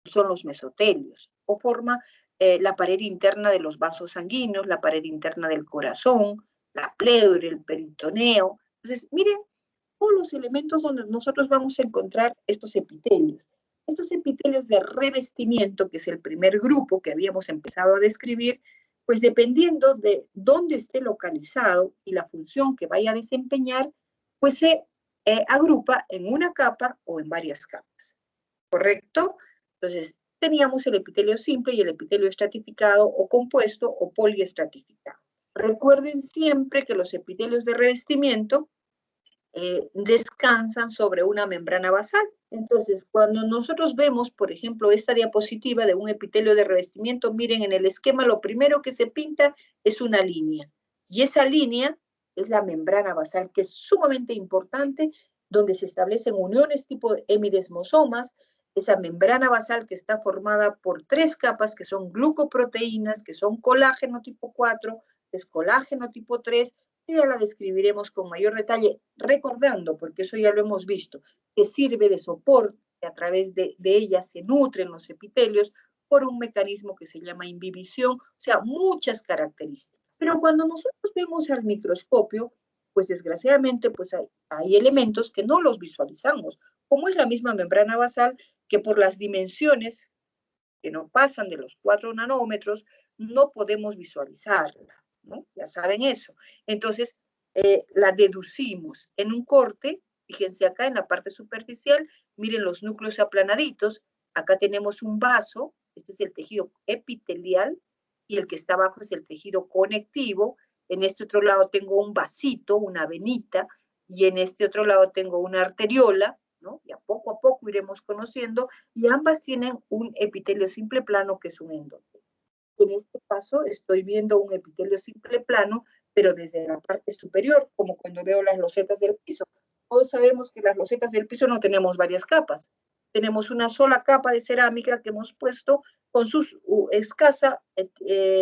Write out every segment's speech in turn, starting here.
son los mesotelios, o forma la pared interna de los vasos sanguíneos, la pared interna del corazón, la pleura, el peritoneo. Entonces, miren todos los elementos donde nosotros vamos a encontrar estos epitelios. Estos epitelios de revestimiento, que es el primer grupo que habíamos empezado a describir, pues dependiendo de dónde esté localizado y la función que vaya a desempeñar, pues se agrupa en una capa o en varias capas, ¿correcto? Entonces, teníamos el epitelio simple y el epitelio estratificado o compuesto o poliestratificado. Recuerden siempre que los epitelios de revestimiento descansan sobre una membrana basal. Entonces, cuando nosotros vemos, por ejemplo, esta diapositiva de un epitelio de revestimiento, miren, en el esquema lo primero que se pinta es una línea. Y esa línea es la membrana basal, que es sumamente importante, donde se establecen uniones tipo hemidesmosomas, esa membrana basal que está formada por 3 capas, que son glucoproteínas, que son colágeno tipo 4, es colágeno tipo 3, y ya la describiremos con mayor detalle, recordando, porque eso ya lo hemos visto, que sirve de soporte, a través de ella se nutren los epitelios por un mecanismo que se llama imbibición, o sea, muchas características. Pero cuando nosotros vemos al microscopio, pues desgraciadamente pues hay elementos que no los visualizamos, como es la misma membrana basal, que por las dimensiones que no pasan de los 4 nanómetros, no podemos visualizarla, ¿no? Ya saben eso. Entonces, la deducimos en un corte, fíjense acá en la parte superficial, miren los núcleos aplanaditos, acá tenemos un vaso, este es el tejido epitelial, y el que está abajo es el tejido conectivo, en este otro lado tengo un vasito, una venita, y en este otro lado tengo una arteriola, ¿no? Y a poco iremos conociendo, y ambas tienen un epitelio simple plano que es un endotelio. En este caso estoy viendo un epitelio simple plano, pero desde la parte superior, como cuando veo las losetas del piso. Todos sabemos que las losetas del piso no tenemos varias capas. Tenemos una sola capa de cerámica que hemos puesto con su escasa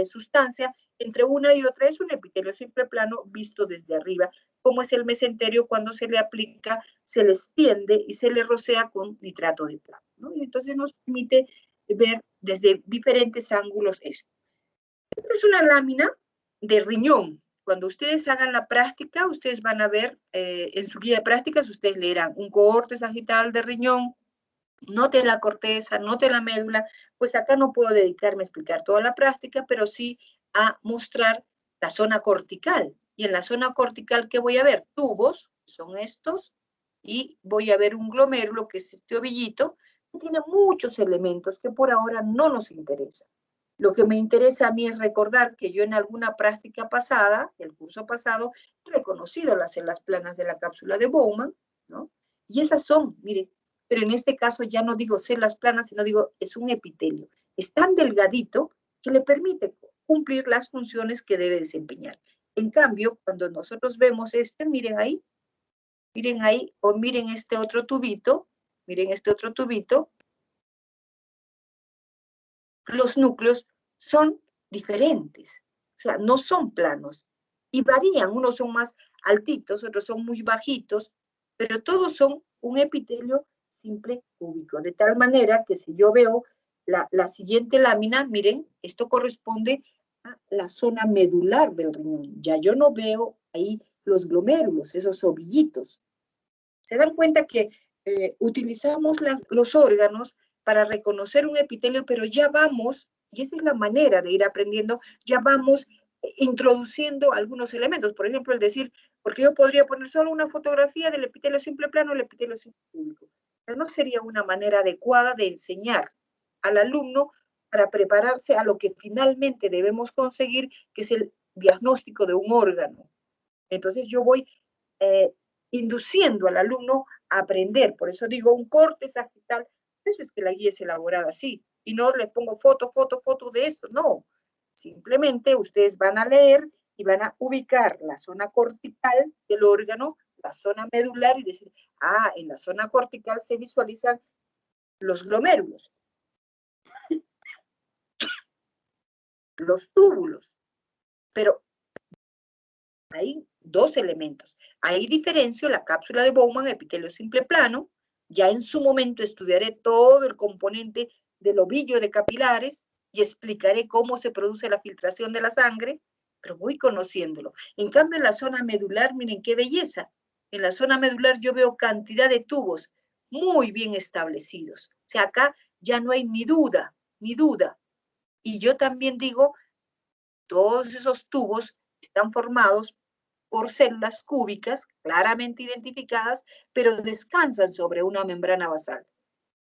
sustancia entre una y otra. Es un epitelio simple plano visto desde arriba, como es el mesenterio. Cuando se le aplica, se le extiende y se le rocea con nitrato de plata, ¿no? Y entonces nos permite ver desde diferentes ángulos esto. Esta es una lámina de riñón. Cuando ustedes hagan la práctica, ustedes van a ver en su guía de prácticas, ustedes leerán un cohorte sagital de riñón, note la corteza, note la médula. Pues acá no puedo dedicarme a explicar toda la práctica, pero sí a mostrar la zona cortical. Y en la zona cortical, ¿qué voy a ver? Tubos, son estos, y voy a ver un glomérulo, que es este ovillito, que tiene muchos elementos que por ahora no nos interesan. Lo que me interesa a mí es recordar que yo en alguna práctica pasada, el curso pasado, he reconocido las células planas de la cápsula de Bowman, ¿no? Y esas son, mire, pero en este caso ya no digo células planas, sino digo, es un epitelio. Es tan delgadito que le permite cumplir las funciones que debe desempeñar. En cambio, cuando nosotros vemos miren ahí, o miren este otro tubito, los núcleos son diferentes, o sea, no son planos, y varían, unos son más altitos, otros son muy bajitos, pero todos son un epitelio simple cúbico, de tal manera que si yo veo la siguiente lámina, miren, esto corresponde a la zona medular del riñón, ya yo no veo ahí los glomérulos, esos ovillitos. Se dan cuenta que utilizamos los órganos para reconocer un epitelio, pero ya vamos, y esa es la manera de ir aprendiendo, ya vamos introduciendo algunos elementos. Por ejemplo, el decir, porque yo podría poner solo una fotografía del epitelio simple plano, el epitelio simple cúbico. Pero no sería una manera adecuada de enseñar al alumno para prepararse a lo que finalmente debemos conseguir, que es el diagnóstico de un órgano. Entonces yo voy induciendo al alumno a aprender. Por eso digo un corte sagital. Eso es que la guía es elaborada así. Y no le pongo foto de eso. No. Simplemente ustedes van a leer y van a ubicar la zona cortical del órgano, la zona medular, y decir, ah, en la zona cortical se visualizan los glomérulos, los túbulos. Pero hay dos elementos. Ahí diferencio la cápsula de Bowman, epitelio simple plano. Ya en su momento estudiaré todo el componente del ovillo de capilares y explicaré cómo se produce la filtración de la sangre, pero voy conociéndolo. En cambio, en la zona medular, miren qué belleza. En la zona medular yo veo cantidad de tubos muy bien establecidos. O sea, acá ya no hay ni duda, ni duda. Y yo también digo, todos esos tubos están formados por células cúbicas claramente identificadas, pero descansan sobre una membrana basal.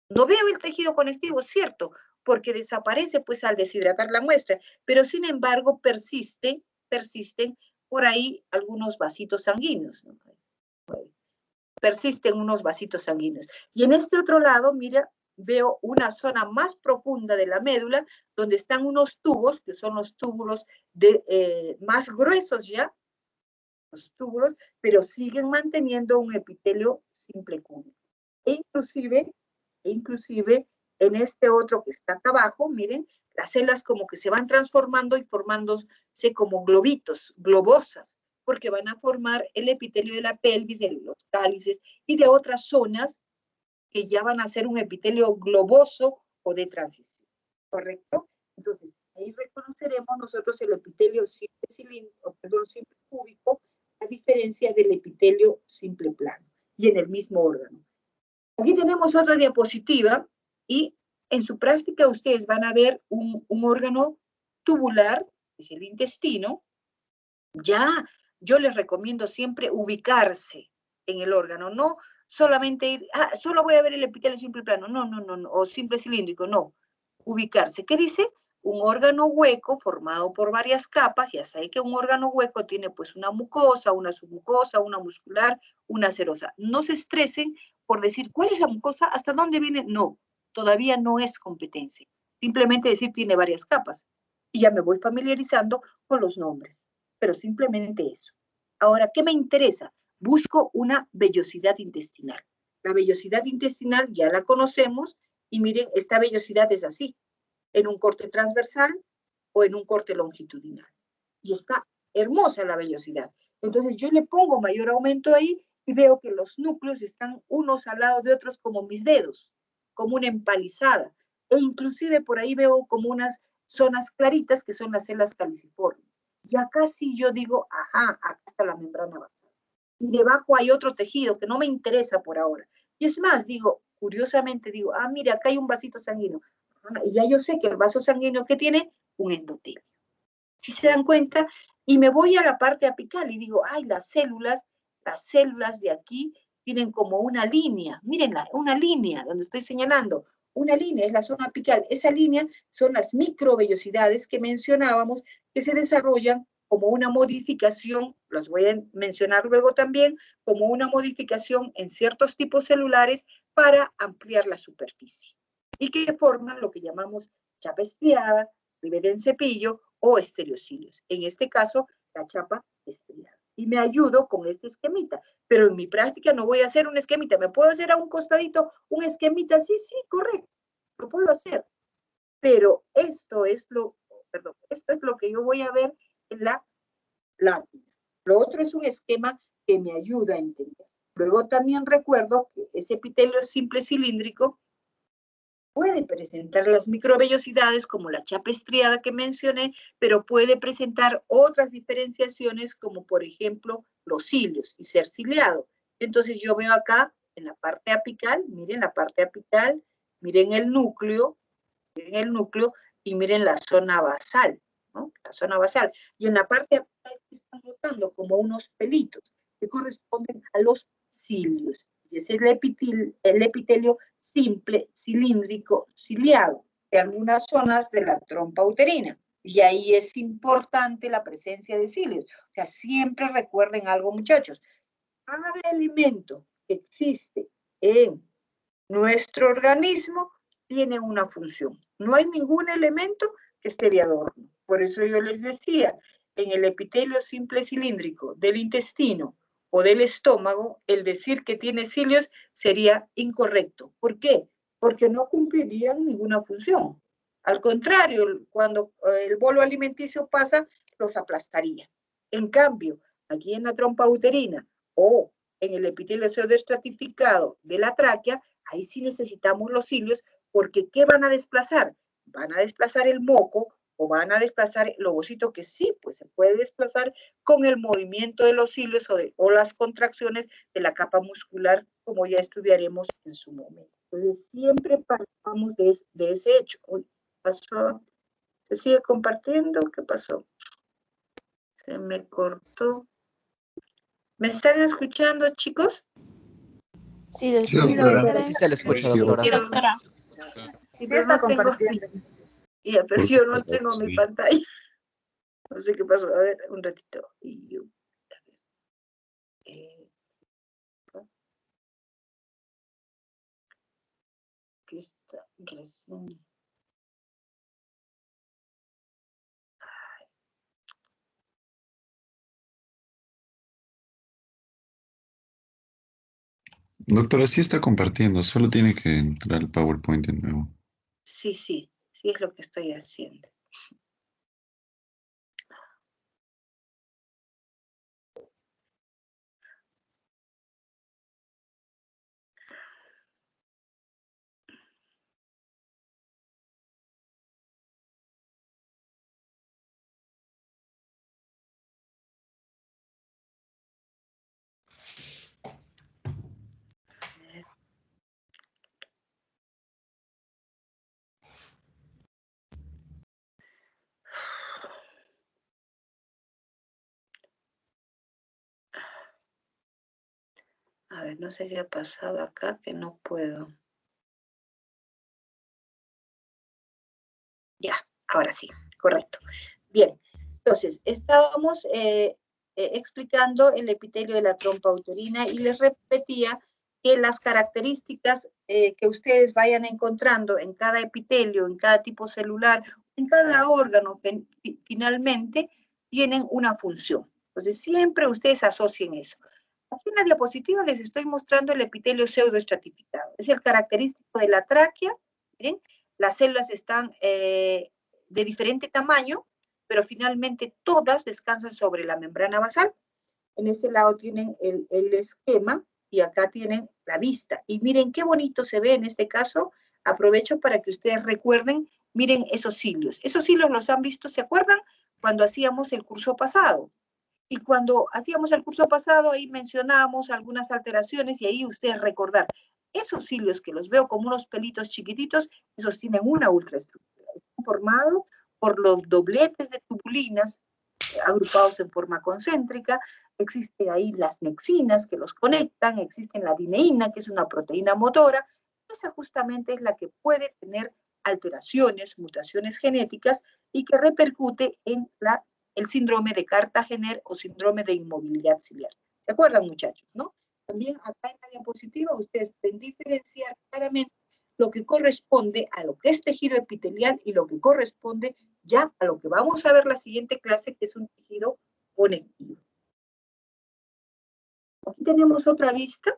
No veo el tejido conectivo, cierto, porque desaparece pues al deshidratar la muestra, pero sin embargo persisten por ahí algunos vasitos sanguíneos, ¿no? Persisten unos vasitos sanguíneos. Y en este otro lado, mira, veo una zona más profunda de la médula, donde están unos tubos, que son los túbulos más gruesos ya, los túbulos, pero siguen manteniendo un epitelio simple cúbico. Inclusive en este otro que está acá abajo, miren, las células como que se van transformando y formándose como globitos, globosas, porque van a formar el epitelio de la pelvis, de los cálices y de otras zonas que ya van a ser un epitelio globoso o de transición, ¿correcto? Entonces, ahí reconoceremos nosotros el epitelio simple cilíndrico, perdón, simple cúbico, a diferencia del epitelio simple plano, y en el mismo órgano. Aquí tenemos otra diapositiva, y en su práctica ustedes van a ver un órgano tubular, que es el intestino. Ya, yo les recomiendo siempre ubicarse en el órgano, no solamente ir, solo voy a ver el epitelio simple plano, no, o simple cilíndrico, no, ubicarse. ¿Qué dice? Un órgano hueco formado por varias capas. Ya sabe que un órgano hueco tiene pues una mucosa, una submucosa, una muscular, una serosa. No se estresen por decir, ¿cuál es la mucosa? ¿Hasta dónde viene? No, todavía no es competencia. Simplemente decir tiene varias capas. Y ya me voy familiarizando con los nombres, pero simplemente eso. Ahora, ¿qué me interesa? Busco una vellosidad intestinal. La vellosidad intestinal ya la conocemos, y miren, esta vellosidad es así, en un corte transversal o en un corte longitudinal. Y está hermosa la vellosidad. Entonces yo le pongo mayor aumento ahí y veo que los núcleos están unos al lado de otros como mis dedos, como una empalizada. E inclusive por ahí veo como unas zonas claritas que son las células caliciformes. Y acá sí yo digo, ajá, acá está la membrana basal. Y debajo hay otro tejido que no me interesa por ahora. Y es más, digo, curiosamente digo, mira, acá hay un vasito sanguíneo. Y ya yo sé que el vaso sanguíneo que tiene un endotelio. Si se dan cuenta, y me voy a la parte apical y digo, ay, las células de aquí tienen como una línea, mírenla, una línea donde estoy señalando, una línea es la zona apical. Esa línea son las microvellosidades que mencionábamos, que se desarrollan como una modificación, las voy a mencionar luego también, como una modificación en ciertos tipos celulares para ampliar la superficie, y que forman lo que llamamos chapa estriada, rivet en cepillo o estereocilios. En este caso, la chapa estriada. Y me ayudo con este esquemita, pero en mi práctica no voy a hacer un esquemita. ¿Me puedo hacer a un costadito un esquemita? Sí, correcto, lo puedo hacer. Pero esto es lo que yo voy a ver en la lámina. Lo otro es un esquema que me ayuda a entender. Luego también recuerdo que ese epitelio simple cilíndrico puede presentar las microvellosidades como la chapa estriada que mencioné, pero puede presentar otras diferenciaciones como por ejemplo los cilios y ser ciliado. Entonces yo veo acá en la parte apical, miren la parte apical, miren el núcleo y miren la zona basal, ¿no? La zona basal. Y en la parte apical están notando como unos pelitos que corresponden a los cilios. Y ese es el epitelio simple, cilíndrico, ciliado, de algunas zonas de la trompa uterina. Y ahí es importante la presencia de cilios. O sea, siempre recuerden algo, muchachos. Cada elemento que existe en nuestro organismo tiene una función. No hay ningún elemento que esté de adorno. Por eso yo les decía, en el epitelio simple cilíndrico del intestino o del estómago, el decir que tiene cilios sería incorrecto. ¿Por qué? Porque no cumplirían ninguna función. Al contrario, cuando el bolo alimenticio pasa, los aplastaría. En cambio, aquí en la trompa uterina o en el epitelio pseudoestratificado de la tráquea, ahí sí necesitamos los cilios Porque ¿qué van a desplazar? Van a desplazar el moco o van a desplazar el ovocito, que sí, pues se puede desplazar con el movimiento de los hilos o las contracciones de la capa muscular, como ya estudiaremos en su momento. Entonces, siempre partamos de ese hecho. Uy, pasó. ¿Se sigue compartiendo? ¿Qué pasó? Se me cortó. ¿Me están escuchando, chicos? Sí, doctora. sí se le escucha, Sí, doctora. sí, doctora. Sí, pero no tengo ya, pero yo no tengo mi pantalla. No sé qué pasó. A ver, un ratito. Aquí está recién. Doctora, sí está compartiendo, solo tiene que entrar al PowerPoint de nuevo. Sí, sí, sí es lo que estoy haciendo. A ver, no sé qué ha pasado acá, que no puedo. Ya, ahora sí, correcto. Bien, entonces, estábamos explicando el epitelio de la trompa uterina y les repetía que las características que ustedes vayan encontrando en cada epitelio, en cada tipo celular, en cada órgano, finalmente, tienen una función. Entonces, siempre ustedes asocien eso. Aquí en la diapositiva les estoy mostrando el epitelio pseudoestratificado. Es el característico de la tráquea. Miren, las células están de diferente tamaño, pero finalmente todas descansan sobre la membrana basal. En este lado tienen el esquema y acá tienen la vista. Y miren qué bonito se ve en este caso. Aprovecho para que ustedes recuerden, miren esos cilios. Esos cilios los han visto, ¿se acuerdan? Cuando hacíamos el curso pasado. Y cuando hacíamos el curso pasado, ahí mencionábamos algunas alteraciones y ahí ustedes recordar, esos cilios que los veo como unos pelitos chiquititos, esos tienen una ultraestructura. Están formados por los dobletes de tubulinas agrupados en forma concéntrica, existen ahí las nexinas que los conectan, existe la dineína, que es una proteína motora, esa justamente es la que puede tener alteraciones, mutaciones genéticas y que repercute en el síndrome de Cartagener o síndrome de inmovilidad ciliar. ¿Se acuerdan, muchachos, no? También acá en la diapositiva ustedes pueden diferenciar claramente lo que corresponde a lo que es tejido epitelial y lo que corresponde ya a lo que vamos a ver la siguiente clase, que es un tejido conectivo. Aquí tenemos otra vista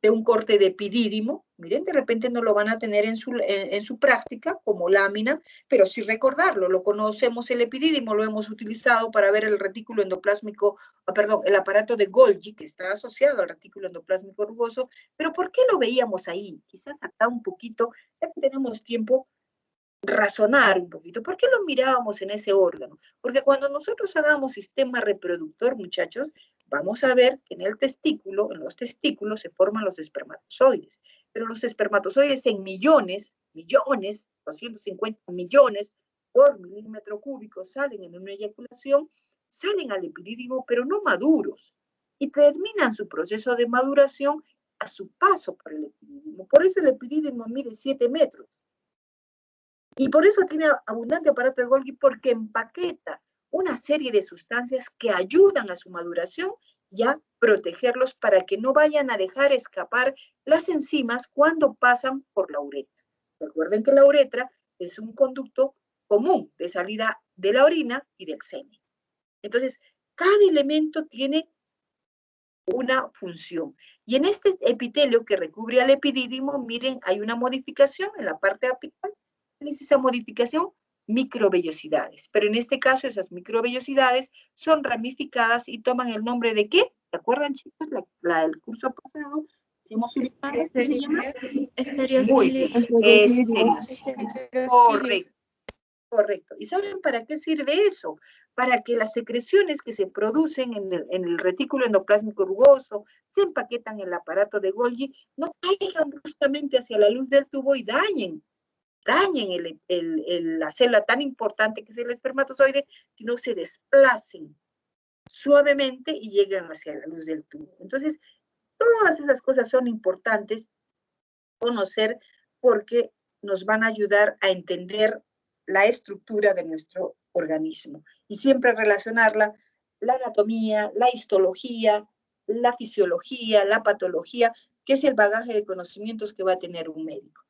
de un corte de epidídimo. Miren, de repente no lo van a tener en su práctica como lámina, pero sí recordarlo, lo conocemos el epidídimo, lo hemos utilizado para ver el retículo endoplásmico, perdón, el aparato de Golgi, que está asociado al retículo endoplásmico rugoso, pero ¿por qué lo veíamos ahí? Quizás acá un poquito, ya que tenemos tiempo, razonar un poquito. ¿Por qué lo mirábamos en ese órgano? Porque cuando nosotros hagamos sistema reproductor, muchachos, vamos a ver que en el testículo, en los testículos se forman los espermatozoides, pero los espermatozoides en millones, 250 millones por milímetro cúbico salen en una eyaculación, salen al epidídimo, pero no maduros, y terminan su proceso de maduración a su paso por el epidídimo. Por eso el epidídimo mide 7 metros. Y por eso tiene abundante aparato de Golgi, porque empaqueta una serie de sustancias que ayudan a su maduración y a protegerlos para que no vayan a dejar escapar las enzimas cuando pasan por la uretra. Recuerden que la uretra es un conducto común de salida de la orina y del semen. Entonces, cada elemento tiene una función. Y en este epitelio que recubre al epidídimo, miren, hay una modificación en la parte apical. Es esa modificación, microvellosidades. Pero en este caso, esas microvellosidades son ramificadas y toman el nombre de ¿qué? ¿Se acuerdan, chicos? El curso pasado se hacemos un estudio que se llama Estereocilio. estereocilio. Correcto. Correcto. ¿Y saben para qué sirve eso? Para que las secreciones que se producen en el retículo endoplásmico rugoso, se empaquetan en el aparato de Golgi, no caigan bruscamente hacia la luz del tubo y dañen la célula tan importante que es el espermatozoide, sino se desplacen suavemente y lleguen hacia la luz del tubo. Entonces, todas esas cosas son importantes conocer porque nos van a ayudar a entender la estructura de nuestro organismo y siempre relacionarla, la anatomía, la histología, la fisiología, la patología, que es el bagaje de conocimientos que va a tener un médico.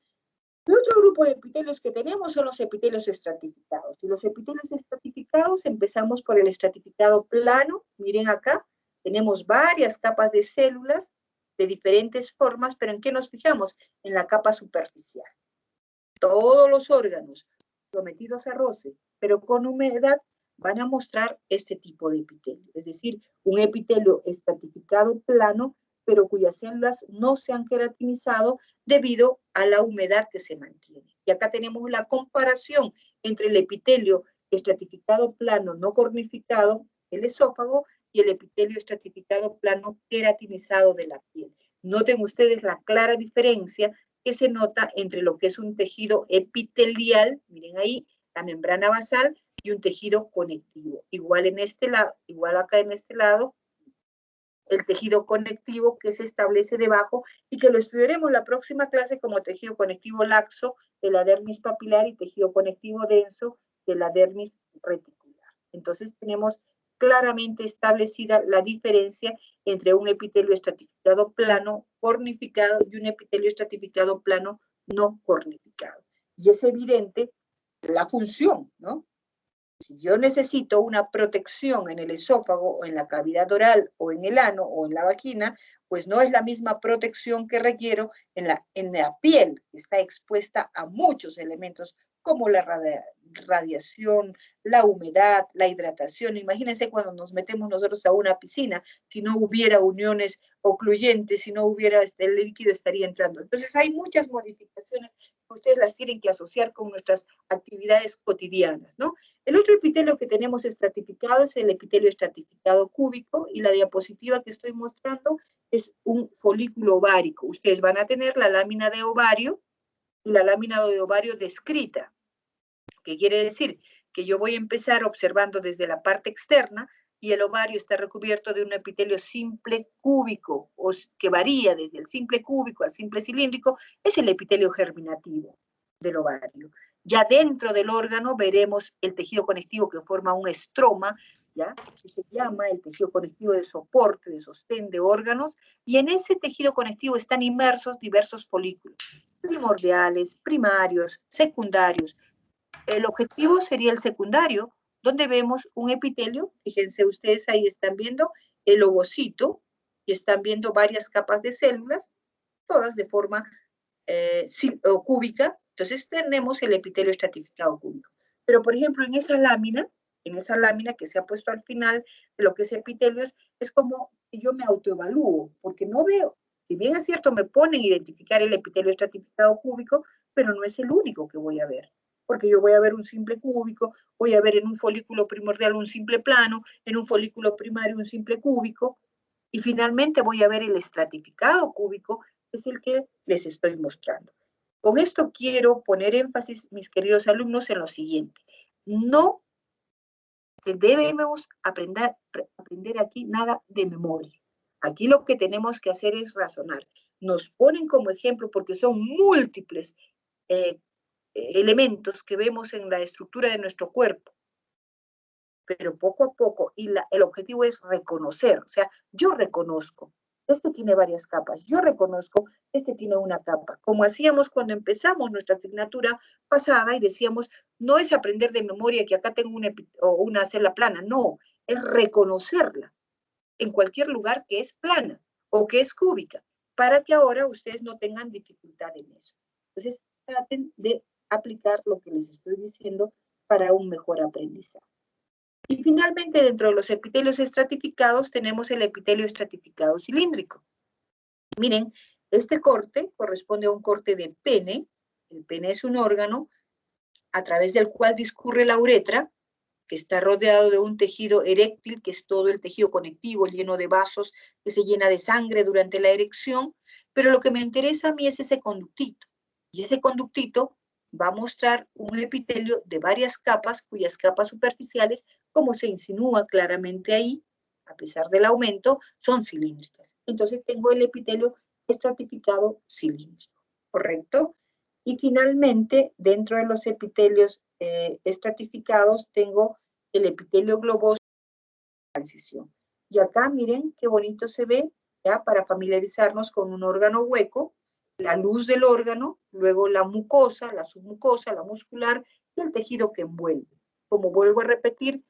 El otro grupo de epitelios que tenemos son los epitelios estratificados. Y los epitelios estratificados, empezamos por el estratificado plano. Miren acá, tenemos varias capas de células de diferentes formas, pero ¿en qué nos fijamos? En la capa superficial. Todos los órganos sometidos a roce, pero con humedad, van a mostrar este tipo de epitelio. Es decir, un epitelio estratificado plano, pero cuyas células no se han queratinizado debido a la humedad que se mantiene. Y acá tenemos la comparación entre el epitelio estratificado plano no cornificado, el esófago, y el epitelio estratificado plano queratinizado de la piel. Noten ustedes la clara diferencia que se nota entre lo que es un tejido epitelial, miren ahí, la membrana basal, y un tejido conectivo. Igual en este lado, igual acá en este lado, el tejido conectivo que se establece debajo y que lo estudiaremos la próxima clase como tejido conectivo laxo de la dermis papilar y tejido conectivo denso de la dermis reticular. Entonces tenemos claramente establecida la diferencia entre un epitelio estratificado plano cornificado y un epitelio estratificado plano no cornificado. Y es evidente la función, ¿no? Si yo necesito una protección en el esófago o en la cavidad oral o en el ano o en la vagina, pues no es la misma protección que requiero en la piel, que está expuesta a muchos elementos como la radiación, la humedad, la hidratación. Imagínense cuando nos metemos nosotros a una piscina, si no hubiera uniones ocluyentes, si no hubiera el líquido estaría entrando. Entonces hay muchas modificaciones que ustedes las tienen que asociar con nuestras actividades cotidianas, ¿no? El otro epitelio que tenemos estratificado es el epitelio estratificado cúbico y la diapositiva que estoy mostrando es un folículo ovárico. Ustedes van a tener la lámina de ovario y la lámina de ovario descrita. ¿Qué quiere decir? Que yo voy a empezar observando desde la parte externa y el ovario está recubierto de un epitelio simple cúbico, o que varía desde el simple cúbico al simple cilíndrico, es el epitelio germinativo del ovario. Ya dentro del órgano veremos el tejido conectivo que forma un estroma, ¿ya? Que se llama el tejido conectivo de soporte, de sostén de órganos, y en ese tejido conectivo están inmersos diversos folículos, primordiales, primarios, secundarios. El objetivo sería el secundario, donde vemos un epitelio, fíjense ustedes ahí están viendo el ovocito, y están viendo varias capas de células, todas de forma cúbica. Entonces tenemos el epitelio estratificado cúbico. Pero, por ejemplo, en esa lámina que se ha puesto al final de lo que es epitelios, es como que yo me autoevalúo, porque no veo. Si bien es cierto, me ponen a identificar el epitelio estratificado cúbico, pero no es el único que voy a ver. Porque yo voy a ver un simple cúbico, voy a ver en un folículo primordial un simple plano, en un folículo primario un simple cúbico, y finalmente voy a ver el estratificado cúbico, es el que les estoy mostrando. Con esto quiero poner énfasis, mis queridos alumnos, en lo siguiente. No debemos aprender aquí nada de memoria. Aquí lo que tenemos que hacer es razonar. Nos ponen como ejemplo porque son múltiples elementos que vemos en la estructura de nuestro cuerpo, pero poco a poco, y el objetivo es reconocer, o sea, yo reconozco, este tiene varias capas, yo reconozco, este tiene una capa, como hacíamos cuando empezamos nuestra asignatura pasada y decíamos, no es aprender de memoria que acá tengo una célula plana, no, es reconocerla en cualquier lugar que es plana o que es cúbica, para que ahora ustedes no tengan dificultad en eso. Entonces, traten de aplicar lo que les estoy diciendo para un mejor aprendizaje. Y finalmente, dentro de los epitelios estratificados, tenemos el epitelio estratificado cilíndrico. Miren, Este corte corresponde a un corte de pene. El pene es un órgano a través del cual discurre la uretra, que está rodeado de un tejido eréctil, que es todo el tejido conectivo lleno de vasos, que se llena de sangre durante la erección, pero lo que me interesa a mí es ese conductito, y ese conductito va a mostrar un epitelio de varias capas, cuyas capas superficiales, como se insinúa claramente ahí, a pesar del aumento, son cilíndricas. Entonces tengo el epitelio estratificado cilíndrico, ¿correcto? Y finalmente, dentro de los epitelios estratificados, tengo el epitelio globoso de transición. Y acá miren qué bonito se ve, ya para familiarizarnos con un órgano hueco, la luz del órgano, luego la mucosa, la submucosa, la muscular y el tejido que envuelve. Como vuelvo a repetir,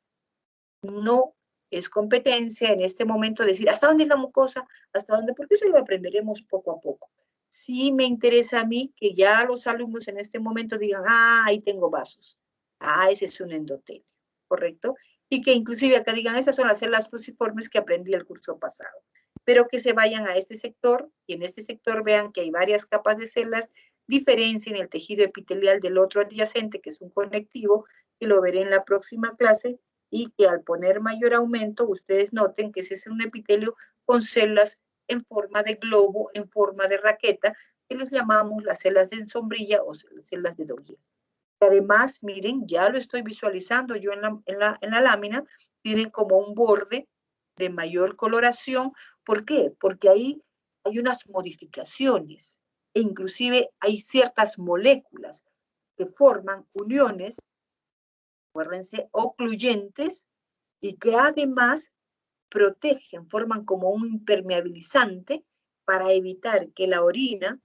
no es competencia en este momento decir hasta dónde es la mucosa, hasta dónde, porque eso lo aprenderemos poco a poco. Sí me interesa a mí que ya los alumnos en este momento digan, ah, ahí tengo vasos, ah, ese es un endotelio, ¿correcto? Y que inclusive acá digan, esas son las células fusiformes que aprendí el curso pasado. Pero que se vayan a este sector y en este sector vean que hay varias capas de células, diferencien el tejido epitelial del otro adyacente, que es un conectivo, que lo veré en la próxima clase, y que al poner mayor aumento, ustedes noten que ese es un epitelio con células en forma de globo, en forma de raqueta, que les llamamos las células de sombrilla o células de Dogier. Además, miren, ya lo estoy visualizando yo en la lámina, tienen como un borde de mayor coloración. ¿Por qué? Porque ahí hay unas modificaciones e inclusive hay ciertas moléculas que forman uniones, acuérdense, ocluyentes, y que además protegen, forman como un impermeabilizante para evitar que la orina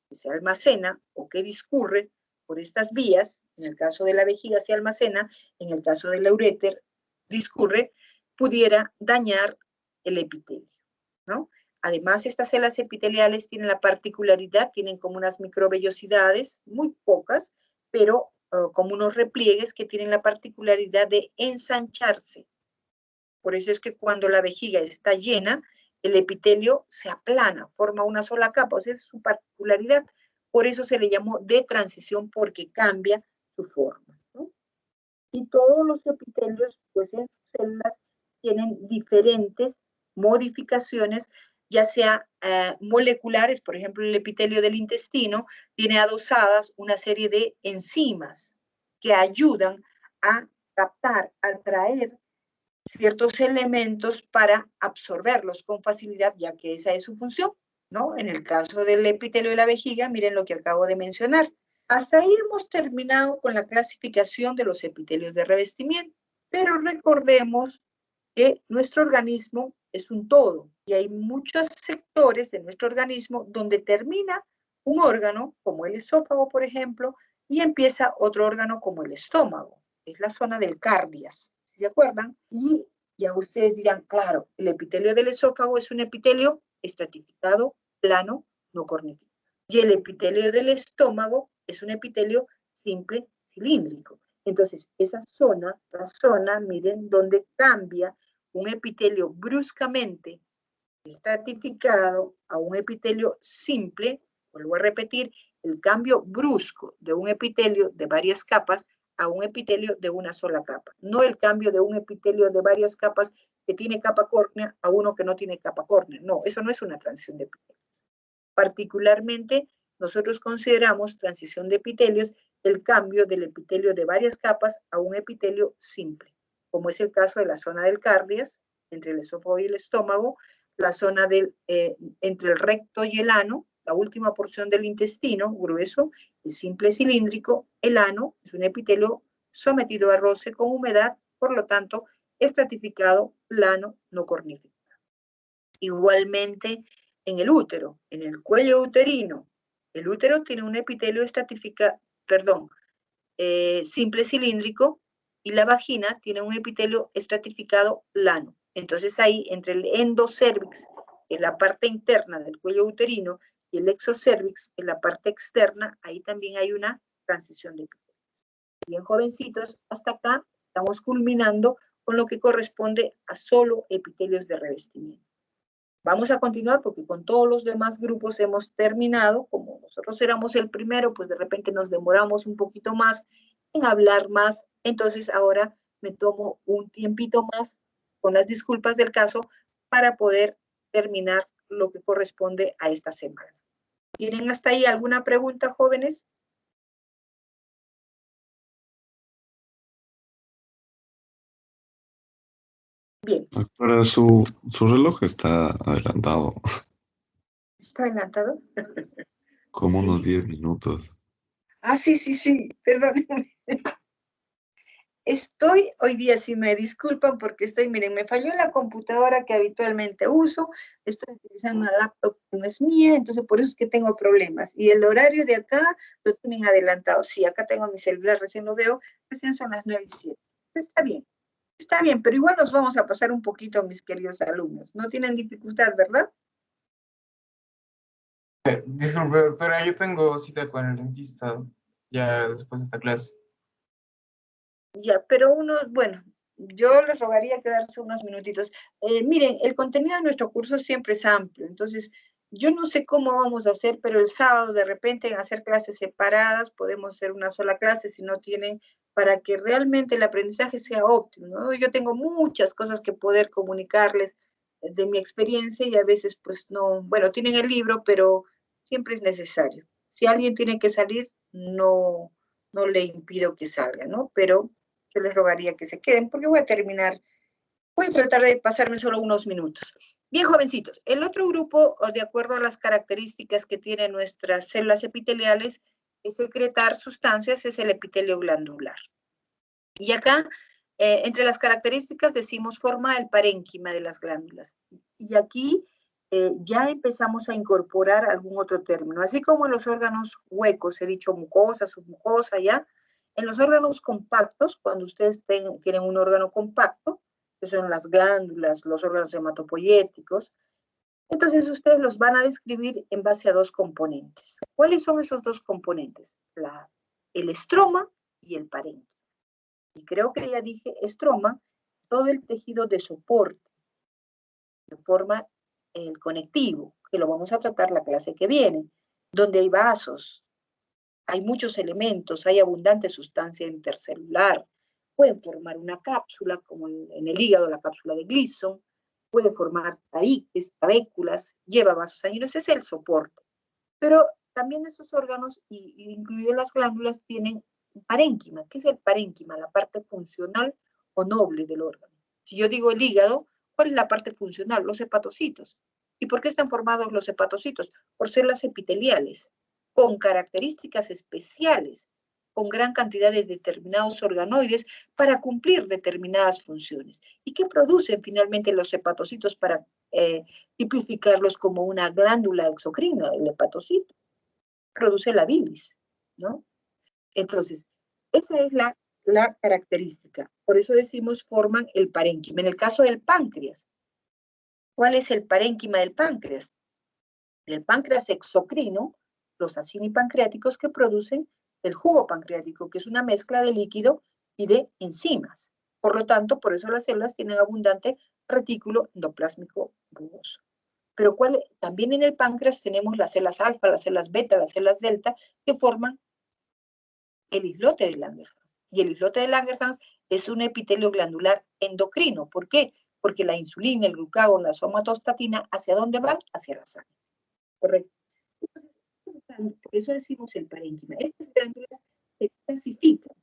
que se almacena o que discurre por estas vías, en el caso de la vejiga se almacena, en el caso del uréter discurre, pudiera dañar el epitelio, ¿no? Además, estas células epiteliales tienen la particularidad, tienen como unas microvellosidades, muy pocas, pero como unos repliegues que tienen la particularidad de ensancharse. Por eso es que cuando la vejiga está llena, el epitelio se aplana, forma una sola capa, o sea, es su particularidad. Por eso se le llamó de transición, porque cambia su forma, ¿no? Y todos los epitelios, pues en sus células, tienen diferentes modificaciones, ya sea moleculares, por ejemplo, el epitelio del intestino tiene adosadas una serie de enzimas que ayudan a captar, a atraer ciertos elementos para absorberlos con facilidad, ya que esa es su función, ¿no? En el caso del epitelio de la vejiga, miren lo que acabo de mencionar. Hasta ahí hemos terminado con la clasificación de los epitelios de revestimiento, pero recordemos que nuestro organismo es un todo y hay muchos sectores de nuestro organismo donde termina un órgano, como el esófago, por ejemplo, y empieza otro órgano como el estómago, es la zona del cardias. ¿Se acuerdan? Y ya ustedes dirán, claro, el epitelio del esófago es un epitelio estratificado, plano, no cornífero. Y el epitelio del estómago es un epitelio simple, cilíndrico. Entonces, esa zona, la zona, miren, donde cambia un epitelio bruscamente estratificado a un epitelio simple, vuelvo a repetir, el cambio brusco de un epitelio de varias capas a un epitelio de una sola capa. No el cambio de un epitelio de varias capas que tiene capa córnea a uno que no tiene capa córnea. No, eso no es una transición de epitelios. Particularmente, nosotros consideramos transición de epitelios el cambio del epitelio de varias capas a un epitelio simple, como es el caso de la zona del cardias, entre el esófago y el estómago, la zona entre el recto y el ano, la última porción del intestino grueso, es simple cilíndrico. El ano es un epitelio sometido a roce con humedad, por lo tanto, estratificado, plano, no cornífero. Igualmente en el útero, en el cuello uterino, el útero tiene un epitelio simple cilíndrico, y la vagina tiene un epitelio estratificado plano. Entonces ahí, entre el endocervix, que es la parte interna del cuello uterino, y el exocervix, que es la parte externa, ahí también hay una transición de epitelios. Bien, jovencitos, hasta acá estamos culminando con lo que corresponde a solo epitelios de revestimiento. Vamos a continuar porque con todos los demás grupos hemos terminado. Como nosotros éramos el primero, pues de repente nos demoramos un poquito más en hablar más. Entonces ahora me tomo un tiempito más, con las disculpas del caso, para poder terminar lo que corresponde a esta semana. ¿Tienen hasta ahí alguna pregunta, jóvenes? Bien. Para su reloj está adelantado, ¿Está adelantado? como unos Sí. 10 minutos. Ah, sí, perdónenme. Estoy, hoy día sí me disculpan porque estoy, miren, me falló la computadora que habitualmente uso, estoy utilizando una laptop que no es mía, entonces por eso es que tengo problemas. Y el horario de acá lo tienen adelantado. Sí, acá tengo mi celular, recién lo veo, recién son las 9:07. Está bien, pero igual nos vamos a pasar un poquito, mis queridos alumnos. No tienen dificultad, ¿verdad? Disculpe, doctora, yo tengo cita con el dentista ya después de esta clase. Ya, pero bueno, yo les rogaría quedarse unos minutitos. Miren, el contenido de nuestro curso siempre es amplio, entonces yo no sé cómo vamos a hacer, pero el sábado de repente en hacer clases separadas, podemos hacer una sola clase si no tienen, para que realmente el aprendizaje sea óptimo, ¿no? Yo tengo muchas cosas que poder comunicarles de mi experiencia y a veces pues no, bueno, tienen el libro, pero siempre es necesario. Si alguien tiene que salir, no le impido que salga, ¿no? Pero yo les rogaría que se queden porque voy a terminar, voy a tratar de pasarme solo unos minutos. Bien, jovencitos, el otro grupo, de acuerdo a las características que tienen nuestras células epiteliales, es secretar sustancias, es el epitelio glandular. Y acá, entre las características, decimos forma el parénquima de las glándulas. Y aquí ya empezamos a incorporar algún otro término. Así como en los órganos huecos, he dicho mucosa, submucosa, ya. En los órganos compactos, cuando ustedes tienen un órgano compacto, que son las glándulas, los órganos hematopoyéticos, entonces ustedes los van a describir en base a dos componentes. ¿Cuáles son esos dos componentes? El estroma y el parénquima. Y creo que ya dije, estroma, todo el tejido de soporte, que forma el conectivo, que lo vamos a tratar la clase que viene, donde hay vasos, hay muchos elementos, hay abundante sustancia intercelular, pueden formar una cápsula, como en el hígado la cápsula de Gleason, puede formar tabiques, trabéculas, lleva vasos sanguíneos, es el soporte. Pero también esos órganos, incluidas las glándulas, tienen parénquima. ¿Qué es el parénquima? La parte funcional o noble del órgano. Si yo digo el hígado, ¿cuál es la parte funcional? Los hepatocitos. ¿Y por qué están formados los hepatocitos? Por células epiteliales, con características especiales, con gran cantidad de determinados organoides para cumplir determinadas funciones. ¿Y qué producen finalmente los hepatocitos para tipificarlos como una glándula exocrina, el hepatocito? Produce la bilis, ¿no? Entonces, esa es la característica. Por eso decimos forman el parénquima. En el caso del páncreas, ¿cuál es el parénquima del páncreas? El páncreas exocrino, los acini pancreáticos que producen el jugo pancreático, que es una mezcla de líquido y de enzimas. Por lo tanto, por eso las células tienen abundante retículo endoplásmico rugoso. Pero también en el páncreas tenemos las células alfa, las células beta, las células delta, que forman el islote de Langerhans. Y el islote de Langerhans es un epitelio glandular endocrino. ¿Por qué? Porque la insulina, el glucagón, la somatostatina, ¿hacia dónde van? Hacia la sangre. Correcto. Entonces, por eso decimos el parénquima. Estas glándulas se clasifican.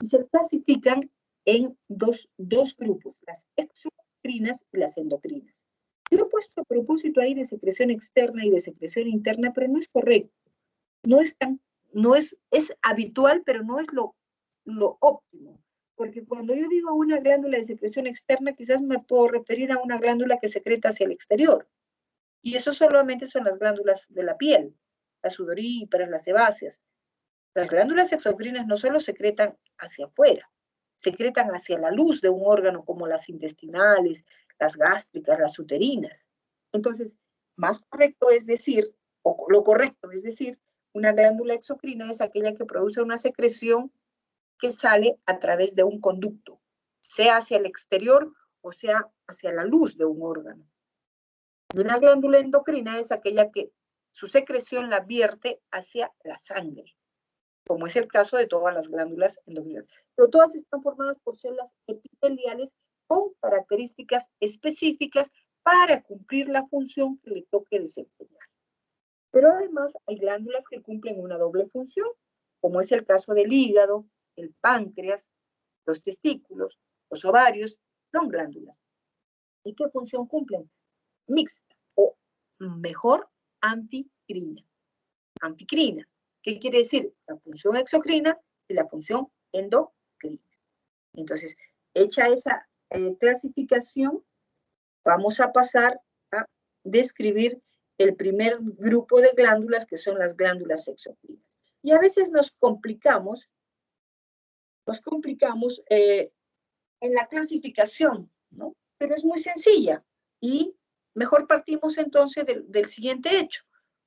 Y se clasifican en dos grupos, las exocrinas y las endocrinas. Yo he puesto a propósito ahí de secreción externa y de secreción interna, pero no es correcto. No es habitual, pero no es lo óptimo. Porque cuando yo digo una glándula de secreción externa, quizás me puedo referir a una glándula que secreta hacia el exterior. Y eso solamente son las glándulas de la piel, las sudoríparas, las sebáceas. Las glándulas exocrinas no solo secretan hacia afuera, secretan hacia la luz de un órgano como las intestinales, las gástricas, las uterinas. Entonces, más correcto es decir, o lo correcto es decir, una glándula exocrina es aquella que produce una secreción que sale a través de un conducto, sea hacia el exterior o sea hacia la luz de un órgano. Y una glándula endocrina es aquella que su secreción la vierte hacia la sangre, como es el caso de todas las glándulas endocrinas. Pero todas están formadas por células epiteliales con características específicas para cumplir la función que le toque desempeñar. Pero además hay glándulas que cumplen una doble función, como es el caso del hígado, el páncreas, los testículos, los ovarios, son glándulas. ¿Y qué función cumplen? Mixta, o mejor, anticrina. Anticrina. ¿Qué quiere decir? La función exocrina y la función endocrina. Entonces, hecha esa clasificación, vamos a pasar a describir el primer grupo de glándulas, que son las glándulas exocrinas. Y a veces nos complicamos en la clasificación, ¿no? Pero es muy sencilla y mejor partimos entonces del siguiente hecho.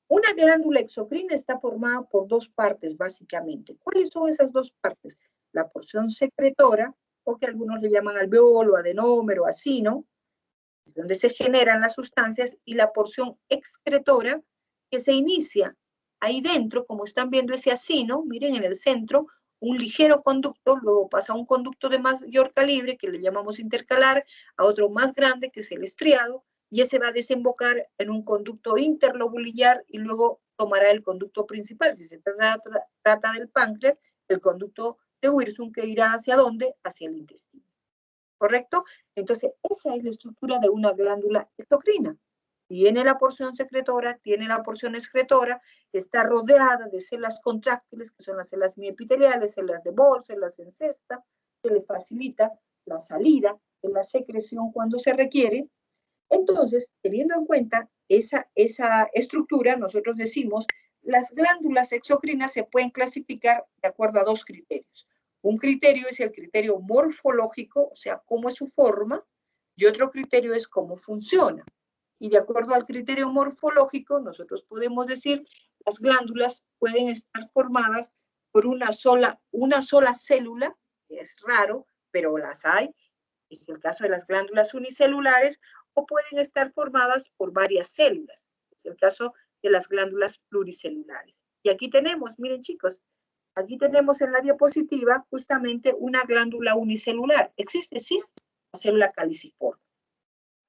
Una glándula exocrina está formada por dos partes, básicamente. ¿Cuáles son esas dos partes? La porción secretora, o que algunos le llaman alveolo, adenómero, acino, es donde se generan las sustancias, y la porción excretora, que se inicia ahí dentro, como están viendo ese acino, miren en el centro, un ligero conducto, luego pasa a un conducto de mayor calibre, que le llamamos intercalar, a otro más grande, que es el estriado, y ese va a desembocar en un conducto interlobulillar y luego tomará el conducto principal. Si se trata del páncreas, el conducto de Wirsung, que irá ¿hacia dónde? Hacia el intestino. ¿Correcto? Entonces, esa es la estructura de una glándula endocrina. Tiene la porción secretora, tiene la porción excretora, está rodeada de células contráctiles, que son las células miepiteliales, células de Bol, células en cesta, que le facilita la salida de la secreción cuando se requiere. Entonces, teniendo en cuenta esa estructura, nosotros decimos, las glándulas exocrinas se pueden clasificar de acuerdo a dos criterios. Un criterio es el criterio morfológico, o sea, cómo es su forma, y otro criterio es cómo funciona. Y de acuerdo al criterio morfológico, nosotros podemos decir, las glándulas pueden estar formadas por una sola célula, que es raro, pero las hay, es el caso de las glándulas unicelulares, o pueden estar formadas por varias células, es el caso de las glándulas pluricelulares. Y aquí tenemos, miren chicos, aquí tenemos en la diapositiva justamente una glándula unicelular. ¿Existe? Sí, la célula caliciforme.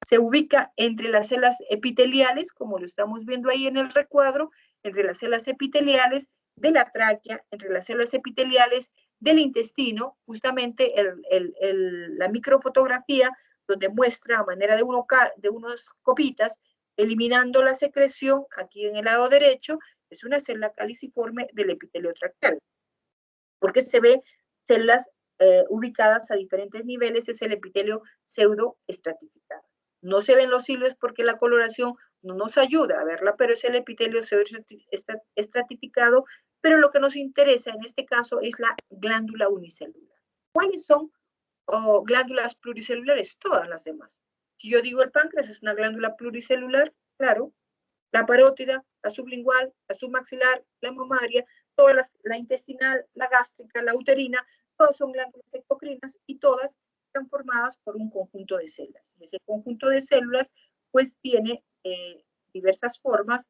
Se ubica entre las células epiteliales, como lo estamos viendo ahí en el recuadro, entre las células epiteliales de la tráquea, entre las células epiteliales del intestino, justamente la microfotografía donde muestra a manera de unas copitas, eliminando la secreción, aquí en el lado derecho, es una célula caliciforme del epitelio traqueal, porque se ve células ubicadas a diferentes niveles, es el epitelio pseudoestratificado. No se ven los hilos porque la coloración no nos ayuda a verla, pero es el epitelio pseudoestratificado, pero lo que nos interesa en este caso es la glándula unicelular. ¿Cuáles son glándulas pluricelulares? Todas las demás. Si yo digo el páncreas es una glándula pluricelular, claro. La parótida, la sublingual, la submaxilar, la mamaria, todas la intestinal, la gástrica, la uterina, todas son glándulas exocrinas y todas están formadas por un conjunto de células. Y ese conjunto de células pues tiene diversas formas.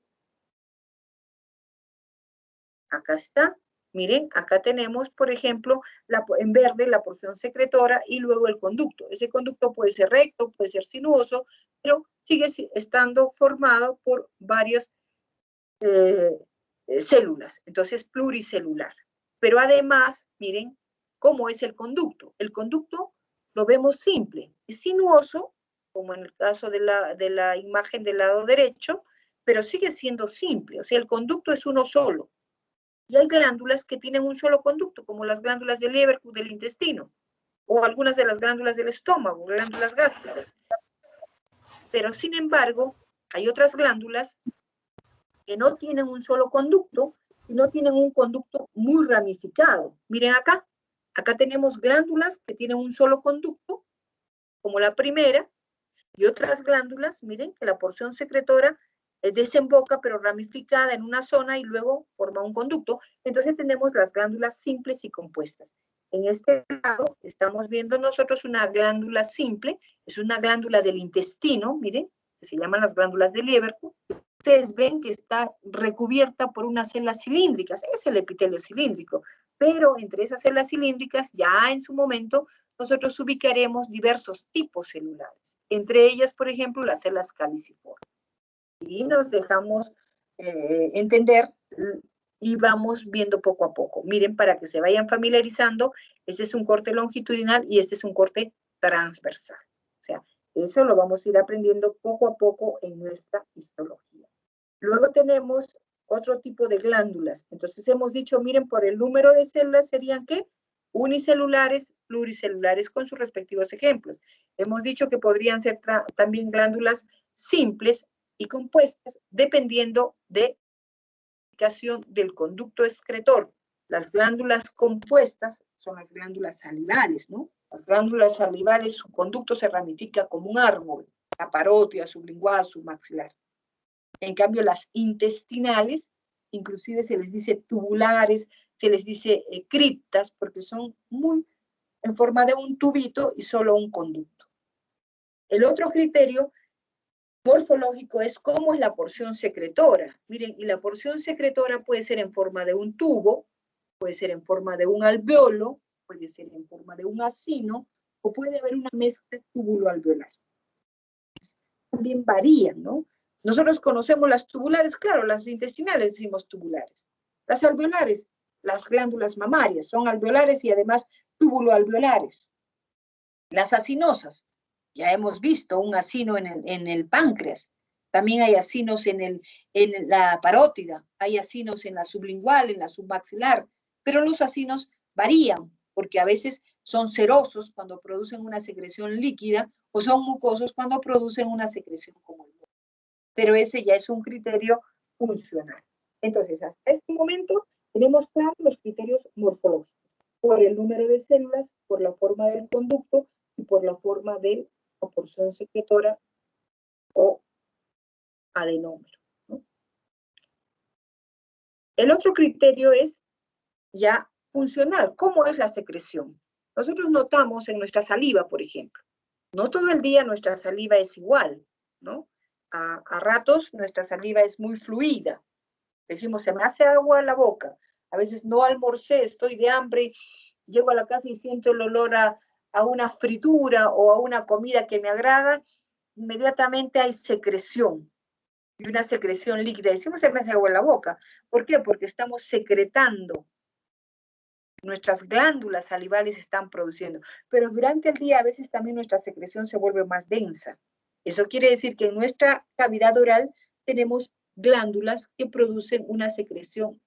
Acá está. Miren, acá tenemos, por ejemplo, en verde la porción secretora y luego el conducto. Ese conducto puede ser recto, puede ser sinuoso, pero sigue estando formado por varias células, entonces pluricelular. Pero además, miren cómo es el conducto. El conducto lo vemos simple, es sinuoso, como en el caso de la imagen del lado derecho, pero sigue siendo simple, o sea, el conducto es uno solo. Y hay glándulas que tienen un solo conducto, como las glándulas del Leberkuh del intestino, o algunas de las glándulas del estómago, glándulas gástricas. Pero sin embargo, hay otras glándulas que no tienen un solo conducto, sino tienen un conducto muy ramificado. Miren acá, acá tenemos glándulas que tienen un solo conducto, como la primera, y otras glándulas, miren, que la porción secretora desemboca, pero ramificada en una zona y luego forma un conducto. Entonces tenemos las glándulas simples y compuestas. En este lado estamos viendo nosotros una glándula simple, es una glándula del intestino, miren, que se llaman las glándulas de Lieberkühn, ustedes ven que está recubierta por unas células cilíndricas, es el epitelio cilíndrico, pero entre esas células cilíndricas, ya en su momento, nosotros ubicaremos diversos tipos celulares, entre ellas, por ejemplo, las células caliciformes. Y nos dejamos entender y vamos viendo poco a poco. Miren, para que se vayan familiarizando, este es un corte longitudinal y este es un corte transversal. O sea, eso lo vamos a ir aprendiendo poco a poco en nuestra histología. Luego tenemos otro tipo de glándulas. Entonces hemos dicho, miren, por el número de células serían, ¿qué? Unicelulares, pluricelulares, con sus respectivos ejemplos. Hemos dicho que podrían ser también glándulas simples y compuestas, dependiendo de la ubicación del conducto excretor. Las glándulas compuestas son las glándulas salivales, ¿no? Las glándulas salivales, su conducto se ramifica como un árbol, la parótida, sublingual, submaxilar. En cambio, las intestinales, inclusive se les dice tubulares, se les dice criptas, porque son muy en forma de un tubito y solo un conducto. El otro criterio morfológico es cómo es la porción secretora. Miren, y la porción secretora puede ser en forma de un tubo, puede ser en forma de un alveolo, puede ser en forma de un acino, o puede haber una mezcla túbulo-alveolar. También varían, ¿no? Nosotros conocemos las tubulares, claro, las intestinales decimos tubulares. Las alveolares, las glándulas mamarias, son alveolares y además túbulo-alveolares. Las acinosas, ya hemos visto un acino en el páncreas. También hay acinos en la parótida, hay acinos en la sublingual, en la submaxilar, pero los acinos varían, porque a veces son serosos cuando producen una secreción líquida o son mucosos cuando producen una secreción como el moco. Pero ese ya es un criterio funcional. Entonces, hasta este momento tenemos claros los criterios morfológicos, por el número de células, por la forma del conducto y por la forma de la porción secretora o adenómero, ¿no? El otro criterio es ya funcional. ¿Cómo es la secreción? Nosotros notamos en nuestra saliva, por ejemplo, no todo el día nuestra saliva es igual, ¿no? A ratos nuestra saliva es muy fluida. Decimos, se me hace agua en la boca. A veces no almorcé, estoy de hambre, llego a la casa y siento el olor a una fritura o a una comida que me agrada, inmediatamente hay secreción. Y una secreción líquida. Decimos, se me hace agua en la boca. ¿Por qué? Porque estamos secretando. Nuestras glándulas salivales están produciendo. Pero durante el día a veces también nuestra secreción se vuelve más densa. Eso quiere decir que en nuestra cavidad oral tenemos glándulas que producen una secreción.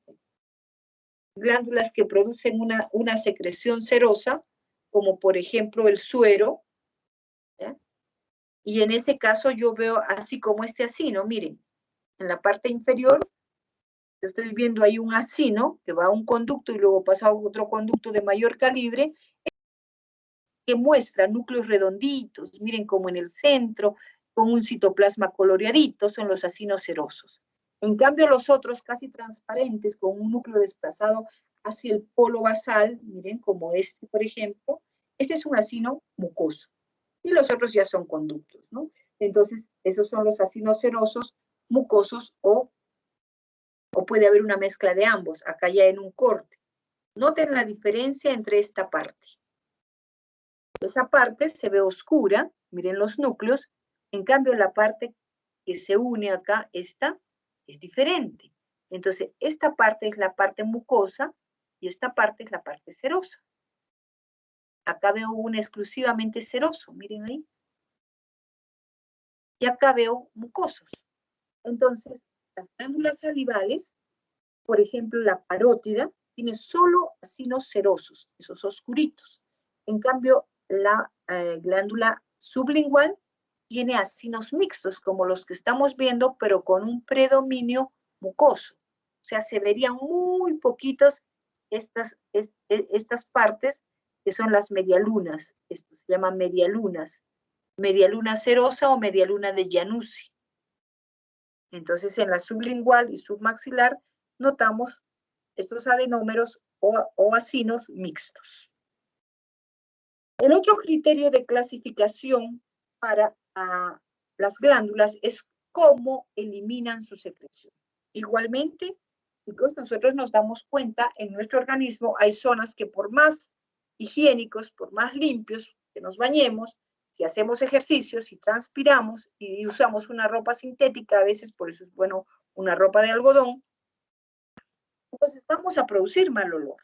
Glándulas que producen una secreción serosa, como por ejemplo el suero. ¿Ya? Y en ese caso yo veo así como este acino, miren, en la parte inferior estoy viendo ahí un acino que va a un conducto y luego pasa a otro conducto de mayor calibre que muestra núcleos redonditos, miren como en el centro, con un citoplasma coloreadito, son los acinos serosos. En cambio los otros casi transparentes, con un núcleo desplazado hacia el polo basal, miren como este por ejemplo, este es un acino mucoso y los otros ya son conductos, ¿no? Entonces esos son los acinos serosos, mucosos o puede haber una mezcla de ambos, acá ya en un corte. Noten la diferencia entre esta parte. Esa parte se ve oscura, miren los núcleos, en cambio la parte que se une acá, esta, es diferente. Entonces, esta parte es la parte mucosa y esta parte es la parte serosa. Acá veo un exclusivamente seroso, miren ahí. Y acá veo mucosos. Entonces, las glándulas salivales, por ejemplo, la parótida, tiene solo acinos serosos, esos oscuritos. En cambio, la glándula sublingual tiene acinos mixtos, como los que estamos viendo, pero con un predominio mucoso. O sea, se verían muy poquitas estas partes, que son las medialunas. Esto se llama medialunas. Medialuna serosa o medialuna de Januzzi. Entonces, en la sublingual y submaxilar notamos estos adenómeros o acinos mixtos. El otro criterio de clasificación para las glándulas es cómo eliminan su secreción. Igualmente, chicos, nosotros nos damos cuenta, en nuestro organismo hay zonas que por más higiénicos, por más limpios que nos bañemos, si hacemos ejercicios, si transpiramos y usamos una ropa sintética, a veces por eso es bueno una ropa de algodón, entonces vamos a producir mal olor.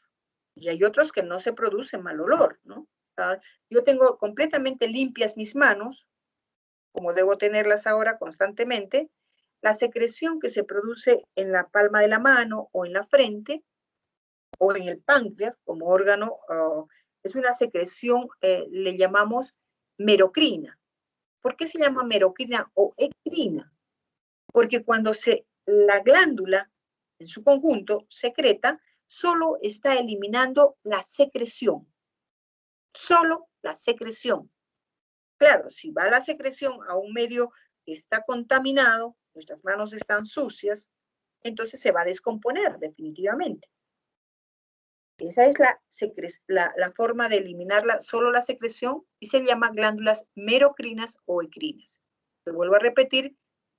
Y hay otros que no se produce mal olor, ¿no? Yo tengo completamente limpias mis manos, como debo tenerlas ahora constantemente. La secreción que se produce en la palma de la mano o en la frente o en el páncreas como órgano es una secreción, le llamamos merocrina. ¿Por qué se llama merocrina o ecrina? Porque cuando la glándula en su conjunto secreta, solo está eliminando la secreción. Solo la secreción. Claro, si va la secreción a un medio que está contaminado, nuestras manos están sucias, entonces se va a descomponer definitivamente. Esa es la forma de eliminarla, solo la secreción, y se llama glándulas merocrinas o ecrinas. Lo vuelvo a repetir,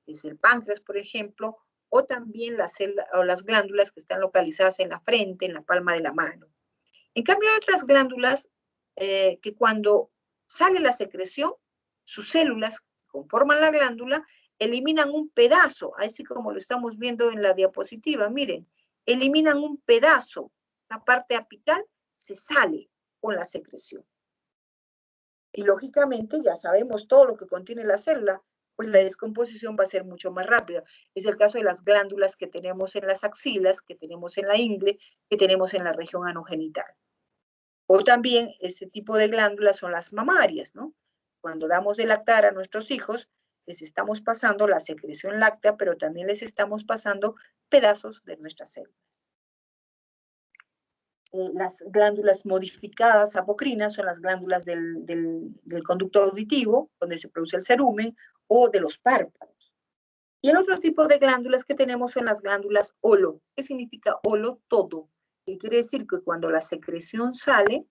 es el páncreas, por ejemplo, o también las glándulas que están localizadas en la frente, en la palma de la mano. En cambio, hay otras glándulas que cuando sale la secreción, sus células que conforman la glándula eliminan un pedazo, así como lo estamos viendo en la diapositiva, miren, eliminan un pedazo, la parte apical se sale con la secreción. Y lógicamente ya sabemos todo lo que contiene la célula, pues la descomposición va a ser mucho más rápida. Es el caso de las glándulas que tenemos en las axilas, que tenemos en la ingle, que tenemos en la región anogenital. O también ese tipo de glándulas son las mamarias, ¿no? Cuando damos de lactar a nuestros hijos, les estamos pasando la secreción láctea, pero también les estamos pasando pedazos de nuestras células. Las glándulas modificadas apocrinas son las glándulas del conducto auditivo, donde se produce el cerumen, o de los párpados. Y el otro tipo de glándulas que tenemos son las glándulas holo. ¿Qué significa holo? Todo. ¿Qué quiere decir? Que cuando la secreción sale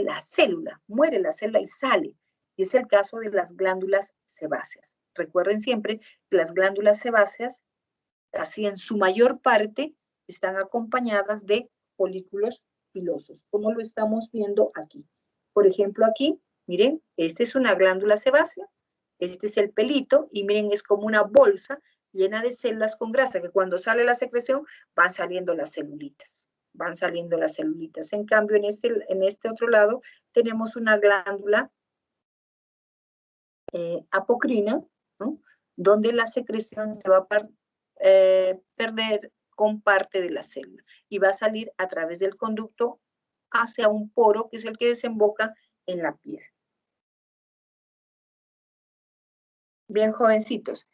la célula, muere la célula y sale. Y es el caso de las glándulas sebáceas. Recuerden siempre que las glándulas sebáceas, casi en su mayor parte, están acompañadas de folículos pilosos, como lo estamos viendo aquí. Por ejemplo, aquí, miren, esta es una glándula sebácea, este es el pelito, y miren, es como una bolsa llena de células con grasa, que cuando sale la secreción van saliendo las celulitas. En cambio, en este otro lado tenemos una glándula apocrina, ¿no? Donde la secreción se va a perder con parte de la célula y va a salir a través del conducto hacia un poro que es el que desemboca en la piel. Bien, jovencitos,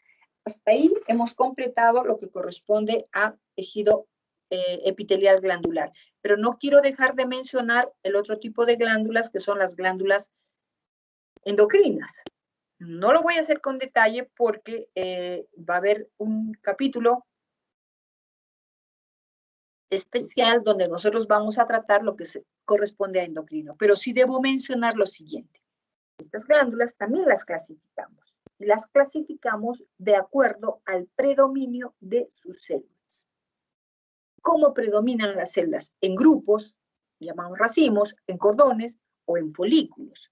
hasta ahí hemos completado lo que corresponde a tejido epitelial glandular, pero no quiero dejar de mencionar el otro tipo de glándulas que son las glándulas endocrinas. No lo voy a hacer con detalle porque va a haber un capítulo especial donde nosotros vamos a tratar lo que corresponde a endocrino, pero sí debo mencionar lo siguiente. Estas glándulas también las clasificamos. Y las clasificamos de acuerdo al predominio de sus células. ¿Cómo predominan las células? En grupos, llamamos racimos, en cordones o en folículos.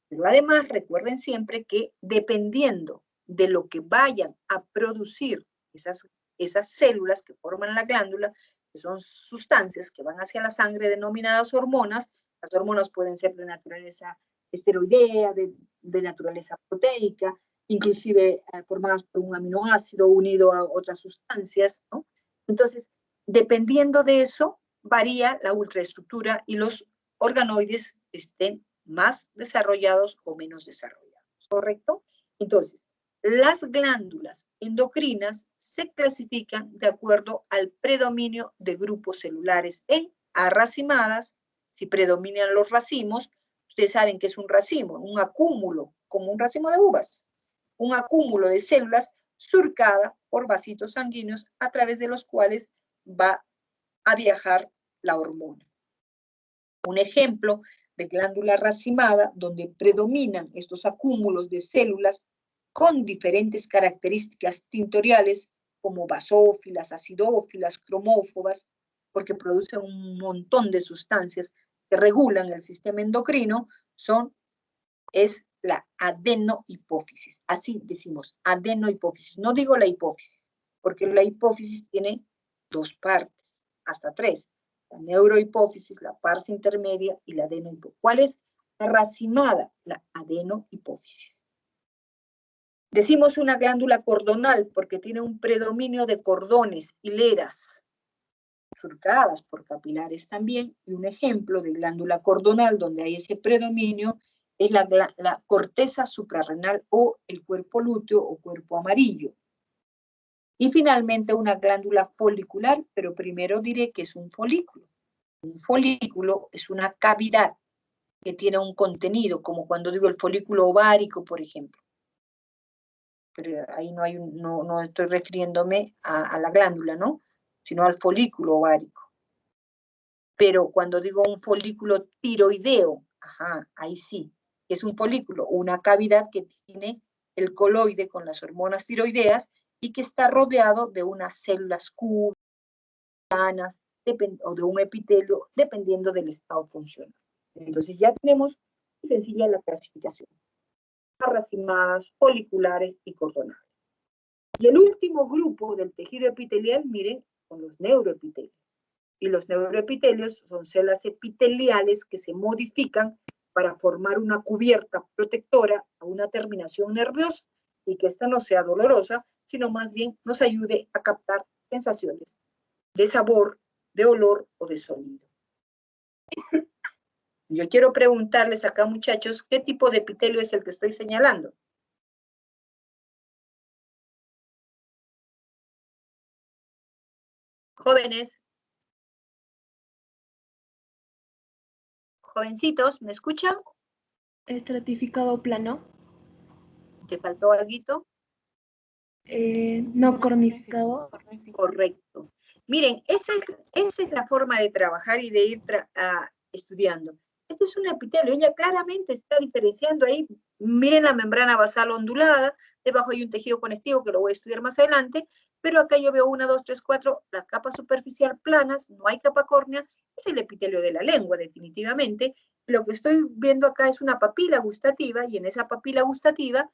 Pero además recuerden siempre que dependiendo de lo que vayan a producir esas células que forman la glándula, que son sustancias que van hacia la sangre denominadas hormonas, las hormonas pueden ser de naturaleza esteroidea, de naturaleza proteica, inclusive formadas por un aminoácido unido a otras sustancias, ¿no? Entonces, dependiendo de eso, varía la ultraestructura y los organoides estén más desarrollados o menos desarrollados, ¿correcto? Entonces, las glándulas endocrinas se clasifican de acuerdo al predominio de grupos celulares en arracimadas. Si predominan los racimos, ustedes saben que es un racimo, un acúmulo, como un racimo de uvas, un acúmulo de células surcada por vasitos sanguíneos a través de los cuales va a viajar la hormona. Un ejemplo de glándula racimada, donde predominan estos acúmulos de células con diferentes características tintoriales, como basófilas, acidófilas, cromófobas, porque producen un montón de sustancias que regulan el sistema endocrino, es la adenohipófisis. Así decimos, adenohipófisis. No digo la hipófisis, porque la hipófisis tiene dos partes, hasta tres. La neurohipófisis, la pars intermedia y la adenohipófisis. ¿Cuál es la racimada? La adenohipófisis. Decimos una glándula cordonal porque tiene un predominio de cordones, hileras, surcadas por capilares también, y un ejemplo de glándula cordonal donde hay ese predominio es la corteza suprarrenal o el cuerpo lúteo o cuerpo amarillo. Y finalmente una glándula folicular, pero primero diré que es un folículo. Un folículo es una cavidad que tiene un contenido, como cuando digo el folículo ovárico, por ejemplo. Pero ahí no estoy refiriéndome a la glándula, ¿no? Sino al folículo ovárico. Pero cuando digo un folículo tiroideo, ahí sí, es un folículo, una cavidad que tiene el coloide con las hormonas tiroideas y que está rodeado de unas células cubanas o de un epitelio, dependiendo del estado funcional. Entonces ya tenemos sencilla la clasificación. Racimadas, foliculares y cordonales. Y el último grupo del tejido epitelial, miren, son los neuroepitelios. Y los neuroepitelios son células epiteliales que se modifican para formar una cubierta protectora a una terminación nerviosa y que esta no sea dolorosa, sino más bien nos ayude a captar sensaciones de sabor, de olor o de sonido. Yo quiero preguntarles acá, muchachos, ¿qué tipo de epitelio es el que estoy señalando? Jóvenes. Jovencitos, ¿me escuchan? Estratificado plano. ¿Te faltó algo? No cornificado. Correcto. Miren, esa es la forma de trabajar y de ir estudiando. Este es un epitelio, ella claramente está diferenciando ahí. Miren la membrana basal ondulada, debajo hay un tejido conectivo que lo voy a estudiar más adelante, pero acá yo veo 1, 2, 3, 4, la capa superficial planas, no hay capa córnea, es el epitelio de la lengua definitivamente. Lo que estoy viendo acá es una papila gustativa y en esa papila gustativa,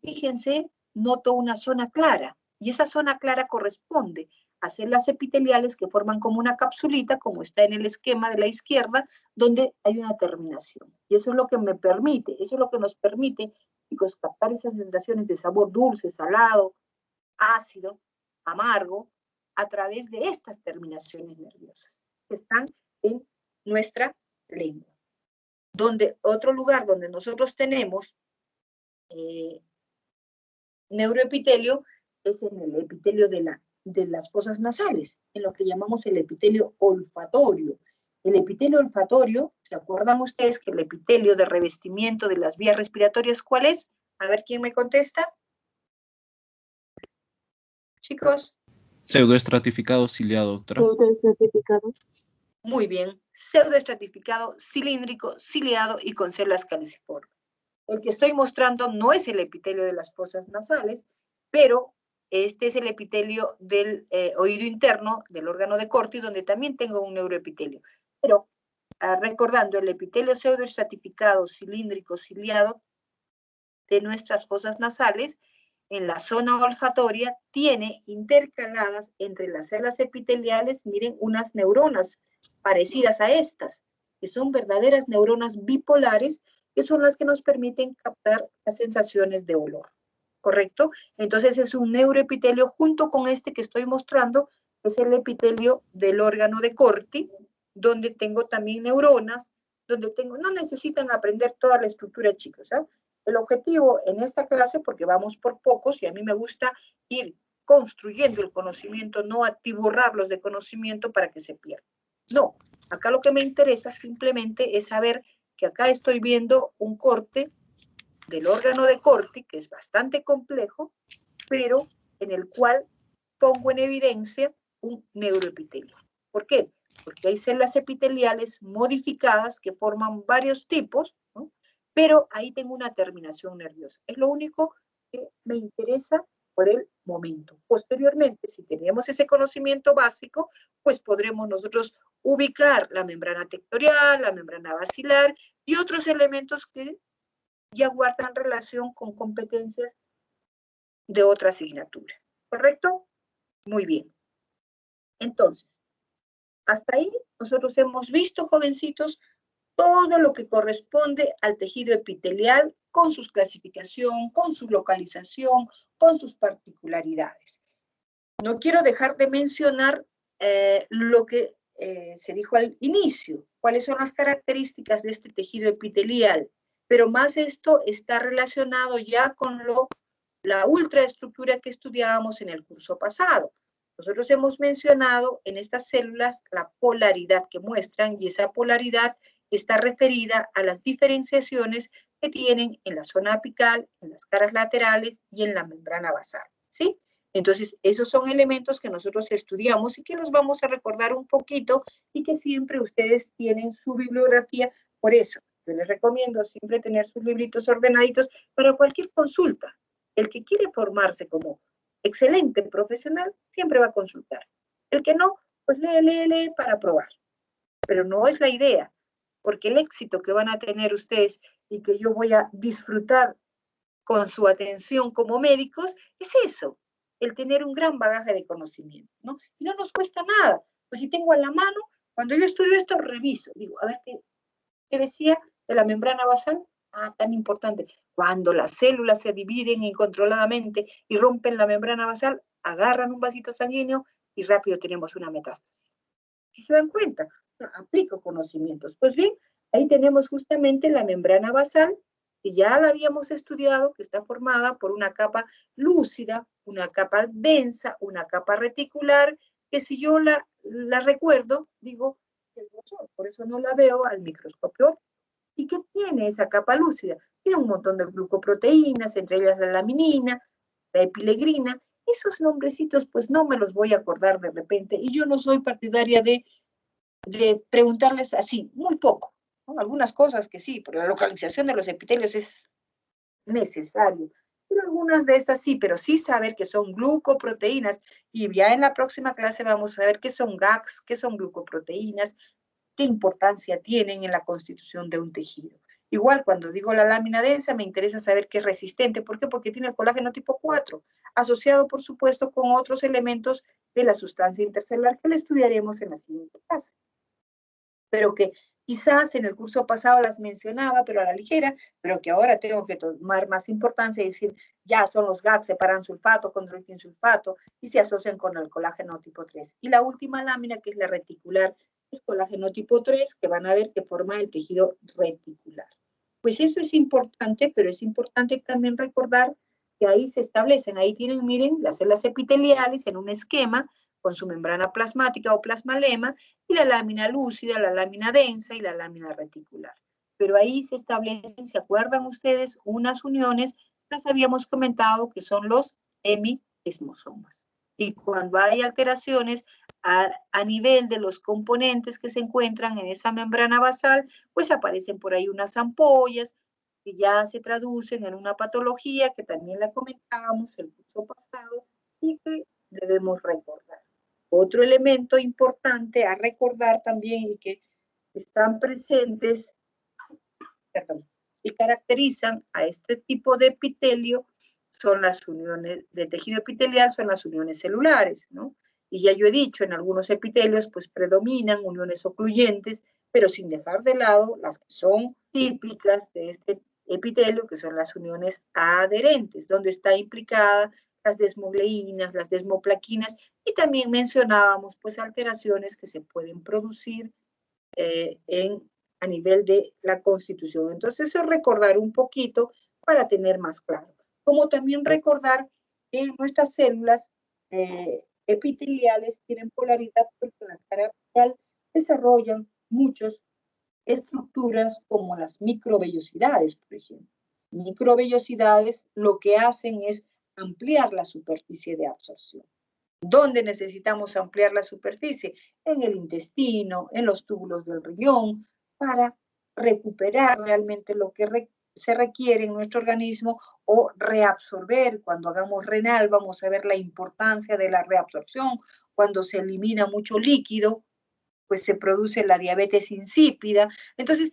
fíjense, noto una zona clara. Y esa zona clara corresponde a células epiteliales que forman como una capsulita, como está en el esquema de la izquierda, donde hay una terminación. Y eso es lo que me permite, eso es lo que nos permite, chicos, captar esas sensaciones de sabor dulce, salado, ácido, amargo, a través de estas terminaciones nerviosas que están en nuestra lengua. Otro lugar donde nosotros tenemos neuroepitelio es en el epitelio de las fosas nasales, en lo que llamamos el epitelio olfatorio. El epitelio olfatorio, ¿se acuerdan ustedes que el epitelio de revestimiento de las vías respiratorias cuál es? A ver quién me contesta. Chicos. Pseudoestratificado ciliado, doctora. Pseudoestratificado. Muy bien. Pseudoestratificado, cilíndrico, ciliado y con células caliciformes. El que estoy mostrando no es el epitelio de las fosas nasales, pero este es el epitelio del oído interno, del órgano de Corti, donde también tengo un neuroepitelio. Pero recordando, el epitelio pseudoestratificado, cilíndrico, ciliado de nuestras fosas nasales, en la zona olfatoria, tiene intercaladas entre las células epiteliales, miren, unas neuronas parecidas a estas, que son verdaderas neuronas bipolares, que son las que nos permiten captar las sensaciones de olor, ¿correcto? Entonces es un neuroepitelio junto con este que estoy mostrando, que es el epitelio del órgano de Corti, donde tengo también neuronas, donde tengo, no necesitan aprender toda la estructura, chicos, ¿sabes? El objetivo en esta clase, porque vamos por pocos y a mí me gusta ir construyendo el conocimiento, no atiborrarlos de conocimiento para que se pierda. No, acá lo que me interesa simplemente es saber que acá estoy viendo un corte del órgano de Corti, que es bastante complejo, pero en el cual pongo en evidencia un neuroepitelio. ¿Por qué? porque hay células epiteliales modificadas que forman varios tipos, ¿no? Pero ahí tengo una terminación nerviosa. Es lo único que me interesa por el momento. Posteriormente, si tenemos ese conocimiento básico, pues podremos nosotros ubicar la membrana tectorial, la membrana basilar y otros elementos que ya guardan relación con competencias de otra asignatura. ¿Correcto? Muy bien. Entonces, hasta ahí nosotros hemos visto, jovencitos, todo lo que corresponde al tejido epitelial con su clasificación, con su localización, con sus particularidades. No quiero dejar de mencionar lo que se dijo al inicio, cuáles son las características de este tejido epitelial, pero más esto está relacionado ya con la ultraestructura que estudiábamos en el curso pasado. Nosotros hemos mencionado en estas células la polaridad que muestran y esa polaridad está referida a las diferenciaciones que tienen en la zona apical, en las caras laterales y en la membrana basal, ¿sí? Entonces, esos son elementos que nosotros estudiamos y que los vamos a recordar un poquito y que siempre ustedes tienen su bibliografía. Por eso, yo les recomiendo siempre tener sus libritos ordenaditos para cualquier consulta. El que quiere formarse como excelente profesional siempre va a consultar. El que no, pues lee para probar. Pero no es la idea, porque el éxito que van a tener ustedes y que yo voy a disfrutar con su atención como médicos es eso, el tener un gran bagaje de conocimiento, ¿no? Y no nos cuesta nada. Pues si tengo a la mano, cuando yo estudio esto, reviso. Digo, a ver qué decía de la membrana basal. Ah, tan importante. Cuando las células se dividen incontroladamente y rompen la membrana basal, agarran un vasito sanguíneo y rápido tenemos una metástasis. ¿Sí se dan cuenta? Aplico conocimientos. Pues bien, ahí tenemos justamente la membrana basal, que ya la habíamos estudiado, que está formada por una capa lúcida, una capa densa, una capa reticular, que si yo la recuerdo, digo, por eso no la veo al microscopio. ¿Y qué tiene esa capa lúcida? Tiene un montón de glucoproteínas, entre ellas la laminina, la epilegrina. Esos nombrecitos, pues no me los voy a acordar de repente, y yo no soy partidaria de preguntarles así, muy poco, ¿no? Algunas cosas que sí, pero la localización de los epitelios es necesario, pero algunas de estas sí, pero sí saber que son glucoproteínas, y ya en la próxima clase vamos a ver qué son GAGs, qué son glucoproteínas, qué importancia tienen en la constitución de un tejido. Igual cuando digo la lámina densa me interesa saber qué es resistente. ¿Por qué? Porque tiene el colágeno tipo 4, asociado por supuesto con otros elementos de la sustancia intercelular que le estudiaremos en la siguiente clase. Pero que quizás en el curso pasado las mencionaba, pero a la ligera, pero que ahora tengo que tomar más importancia y decir, ya son los GAG, separan sulfato con sulfato y se asocian con el colágeno tipo 3. Y la última lámina, que es la reticular, es colágeno tipo 3, que van a ver que forma el tejido reticular. Pues eso es importante, pero es importante también recordar que ahí se establecen, ahí tienen, miren, las células epiteliales en un esquema con su membrana plasmática o plasmalema, y la lámina lúcida, la lámina densa y la lámina reticular. Pero ahí se establecen, ¿se acuerdan ustedes? Unas uniones, las habíamos comentado, que son los hemiesmosomas. Y cuando hay alteraciones a nivel de los componentes que se encuentran en esa membrana basal, pues aparecen por ahí unas ampollas que ya se traducen en una patología que también la comentábamos el curso pasado y que debemos recordar. Otro elemento importante a recordar también y que están presentes, y caracterizan a este tipo de epitelio son las uniones de tejido epitelial, son las uniones celulares, ¿no? Y ya yo he dicho, en algunos epitelios pues predominan uniones ocluyentes, pero sin dejar de lado las que son típicas de este epitelio, que son las uniones adherentes, donde está implicada las desmogleínas, las desmoplaquinas, y también mencionábamos pues alteraciones que se pueden producir a nivel de la constitución. Entonces, eso es recordar un poquito para tener más claro. Como también recordar que nuestras células epiteliales tienen polaridad porque en la cara apical desarrollan muchas estructuras como las microvellosidades, por ejemplo. Microvellosidades lo que hacen es ampliar la superficie de absorción. ¿Dónde necesitamos ampliar la superficie? En el intestino, en los túbulos del riñón, para recuperar realmente lo que se requiere en nuestro organismo o reabsorber. Cuando hagamos renal vamos a ver la importancia de la reabsorción. Cuando se elimina mucho líquido, pues se produce la diabetes insípida. Entonces,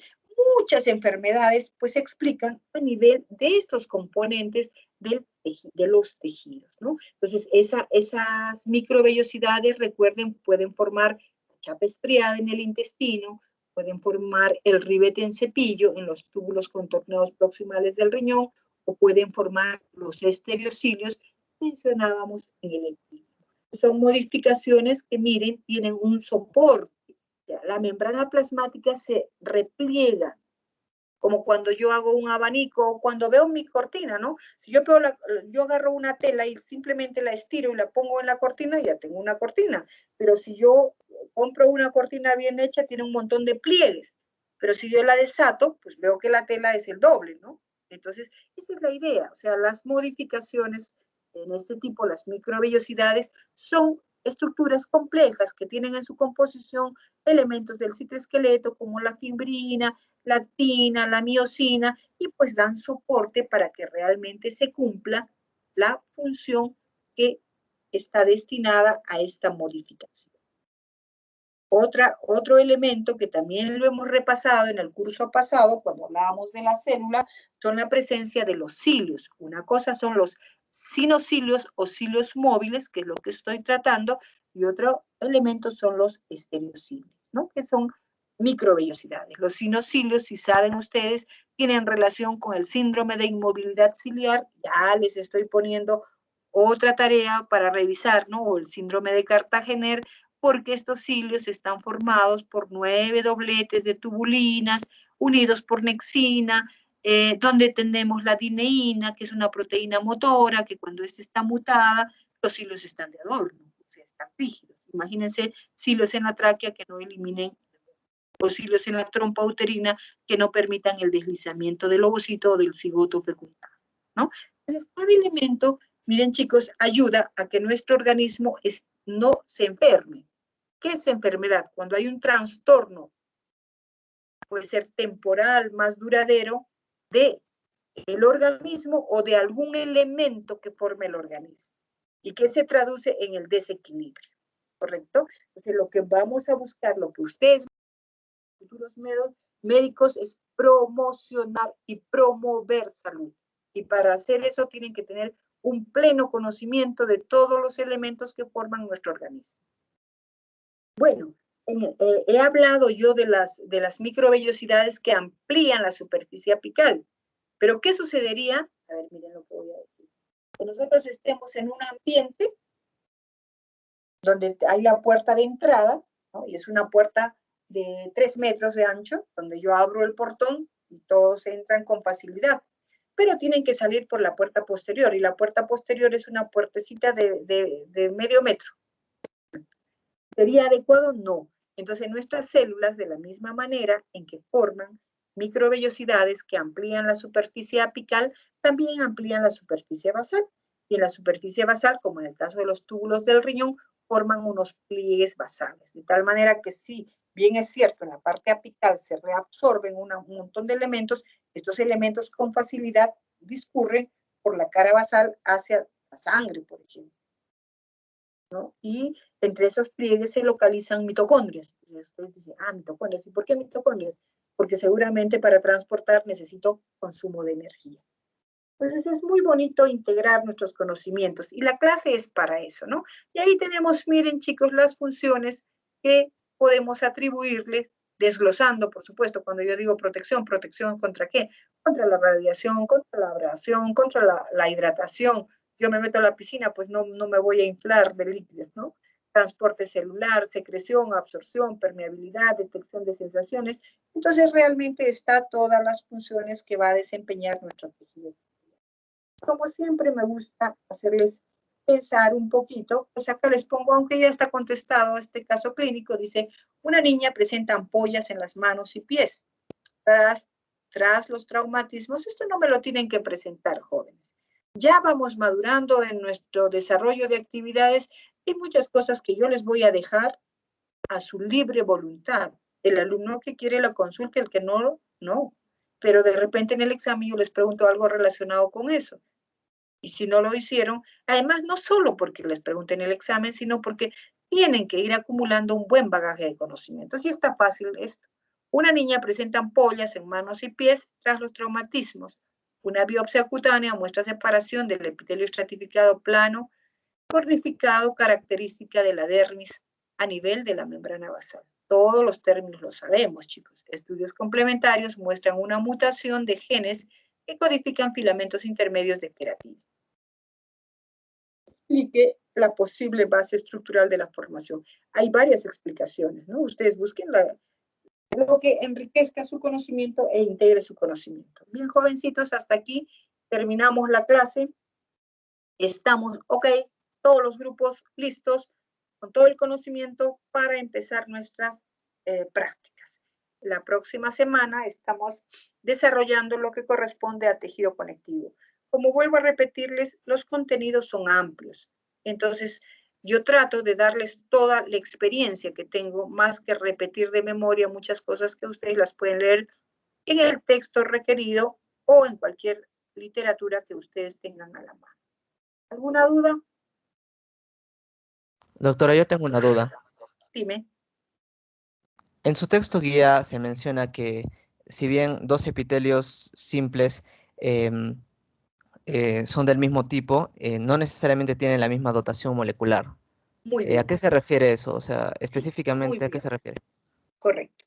muchas enfermedades pues se explican a nivel de estos componentes de los tejidos, ¿no? Entonces, esas microvellosidades, recuerden, pueden formar la chapa estriada en el intestino, pueden formar el ribete en cepillo en los túbulos contorneados proximales del riñón, o pueden formar los estereocilios que mencionábamos en el epíteto. Son modificaciones que, miren, tienen un soporte. La membrana plasmática se repliega, como cuando yo hago un abanico o cuando veo mi cortina, ¿no? Si yo agarro una tela y simplemente la estiro y la pongo en la cortina, ya tengo una cortina. Pero si yo compro una cortina bien hecha, tiene un montón de pliegues. Pero si yo la desato, pues veo que la tela es el doble, ¿no? Entonces, esa es la idea. O sea, las modificaciones en este tipo, las microvellosidades, son estructuras complejas que tienen en su composición elementos del citoesqueleto como la fibrina, la actina, la miosina, y pues dan soporte para que realmente se cumpla la función que está destinada a esta modificación. Otro elemento que también lo hemos repasado en el curso pasado, cuando hablábamos de la célula, son la presencia de los cilios. Una cosa son los sinocilios o cilios móviles, que es lo que estoy tratando, y otro elemento son los estereocilios, ¿no? Que son microvellosidades. Los sinocilios, si saben ustedes, tienen relación con el síndrome de inmovilidad ciliar. Ya les estoy poniendo otra tarea para revisar, ¿no? O el síndrome de Cartagener, porque estos cilios están formados por 9 dobletes de tubulinas unidos por nexina, donde tenemos la dineína, que es una proteína motora, que cuando esta está mutada, los cilios están de adorno, o sea, están rígidos. Imagínense cilios en la tráquea que no eliminen, o cilios en la trompa uterina que no permitan el deslizamiento del ovocito o del cigoto fecundado, ¿no? Entonces, cada elemento, miren chicos, ayuda a que nuestro organismo no se enferme. ¿Qué es enfermedad? Cuando hay un trastorno, puede ser temporal, más duradero, del organismo o de algún elemento que forme el organismo y que se traduce en el desequilibrio, ¿correcto? Entonces, lo que vamos a buscar, lo que ustedes, futuros médicos, es promocionar y promover salud. Y para hacer eso tienen que tener un pleno conocimiento de todos los elementos que forman nuestro organismo. Bueno, he hablado yo de las microvellosidades que amplían la superficie apical, pero ¿qué sucedería? A ver, miren lo que voy a decir. Que nosotros estemos en un ambiente donde hay la puerta de entrada, ¿no? Y es una puerta de 3 metros de ancho, donde yo abro el portón y todos entran con facilidad, pero tienen que salir por la puerta posterior, y la puerta posterior es una puertecita de medio metro. ¿Sería adecuado? No. Entonces, nuestras células, de la misma manera en que forman microvellosidades que amplían la superficie apical, también amplían la superficie basal. Y en la superficie basal, como en el caso de los túbulos del riñón, forman unos pliegues basales. De tal manera que si bien es cierto, en la parte apical se reabsorben un montón de elementos, estos elementos con facilidad discurren por la cara basal hacia la sangre, por ejemplo, ¿no? Y entre esos pliegues se localizan mitocondrias. Entonces ustedes dicen, mitocondrias. ¿Y por qué mitocondrias? Porque seguramente para transportar necesito consumo de energía. Entonces es muy bonito integrar nuestros conocimientos y la clase es para eso, ¿no? Y ahí tenemos, miren chicos, las funciones que podemos atribuirles, desglosando, por supuesto, cuando yo digo protección, ¿protección contra qué? Contra la radiación, contra la abrasión, contra la hidratación. Yo me meto a la piscina, pues no me voy a inflar de líquidos, ¿no? Transporte celular, secreción, absorción, permeabilidad, detección de sensaciones. Entonces realmente está todas las funciones que va a desempeñar nuestro tejido. Como siempre me gusta hacerles pensar un poquito, pues acá les pongo, aunque ya está contestado este caso clínico, dice, una niña presenta ampollas en las manos y pies. Tras los traumatismos, esto no me lo tienen que presentar, jóvenes. Ya vamos madurando en nuestro desarrollo de actividades, Hay muchas cosas que yo les voy a dejar a su libre voluntad. El alumno que quiere la consulta, el que no, no. Pero de repente en el examen yo les pregunto algo relacionado con eso. Y si no lo hicieron, además no solo porque les pregunté en el examen, sino porque tienen que ir acumulando un buen bagaje de conocimientos. Y está fácil esto. Una niña presenta ampollas en manos y pies tras los traumatismos. Una biopsia cutánea muestra separación del epitelio estratificado plano, cornificado, característica de la dermis a nivel de la membrana basal. Todos los términos los sabemos, chicos. Estudios complementarios muestran una mutación de genes que codifican filamentos intermedios de queratina. Explique la posible base estructural de la formación. Hay varias explicaciones, ¿no? Ustedes busquen lo que enriquezca su conocimiento e integre su conocimiento. Bien, jovencitos, hasta aquí terminamos la clase. Estamos, ok, todos los grupos listos, con todo el conocimiento para empezar nuestras prácticas. La próxima semana estamos desarrollando lo que corresponde a tejido conectivo. Como vuelvo a repetirles, los contenidos son amplios. Entonces, yo trato de darles toda la experiencia que tengo, más que repetir de memoria muchas cosas que ustedes las pueden leer en el texto requerido o en cualquier literatura que ustedes tengan a la mano. ¿Alguna duda? Doctora, yo tengo una duda. Dime. En su texto guía se menciona que si bien dos epitelios simples son del mismo tipo, no necesariamente tienen la misma dotación molecular. Muy bien. ¿A qué se refiere eso? O sea, Sí, específicamente, muy ¿a qué bien. se refiere? Correcto.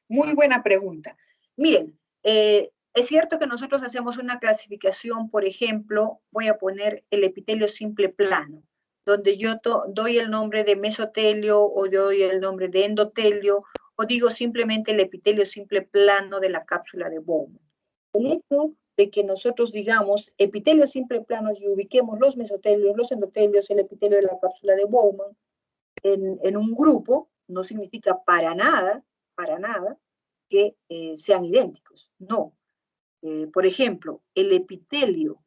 Muy buena pregunta. Miren, es cierto que nosotros hacemos una clasificación, por ejemplo, voy a poner el epitelio simple plano, donde yo doy el nombre de mesotelio o doy el nombre de endotelio o digo simplemente el epitelio simple plano de la cápsula de Bowman. El hecho de que nosotros digamos epitelio simple plano y ubiquemos los mesotelios, los endotelios, el epitelio de la cápsula de Bowman en un grupo no significa para nada que sean idénticos. No. Por ejemplo, el epitelio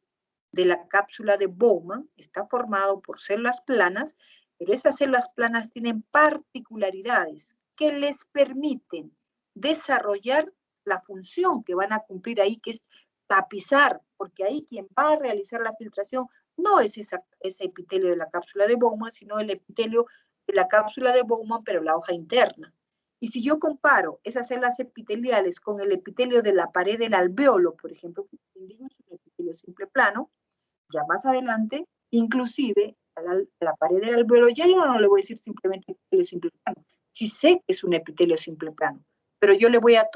de la cápsula de Bowman está formado por células planas, pero esas células planas tienen particularidades que les permiten desarrollar la función que van a cumplir ahí, que es tapizar, porque ahí quien va a realizar la filtración no es ese epitelio de la cápsula de Bowman, sino el epitelio de la cápsula de Bowman, pero la hoja interna. Y si yo comparo esas células epiteliales con el epitelio de la pared del alveolo, por ejemplo, que es un epitelio simple plano, ya más adelante, inclusive la pared del alveolo, ya yo no le voy a decir simplemente epitelio simple plano. Sí sé que es un epitelio simple plano, pero yo le voy a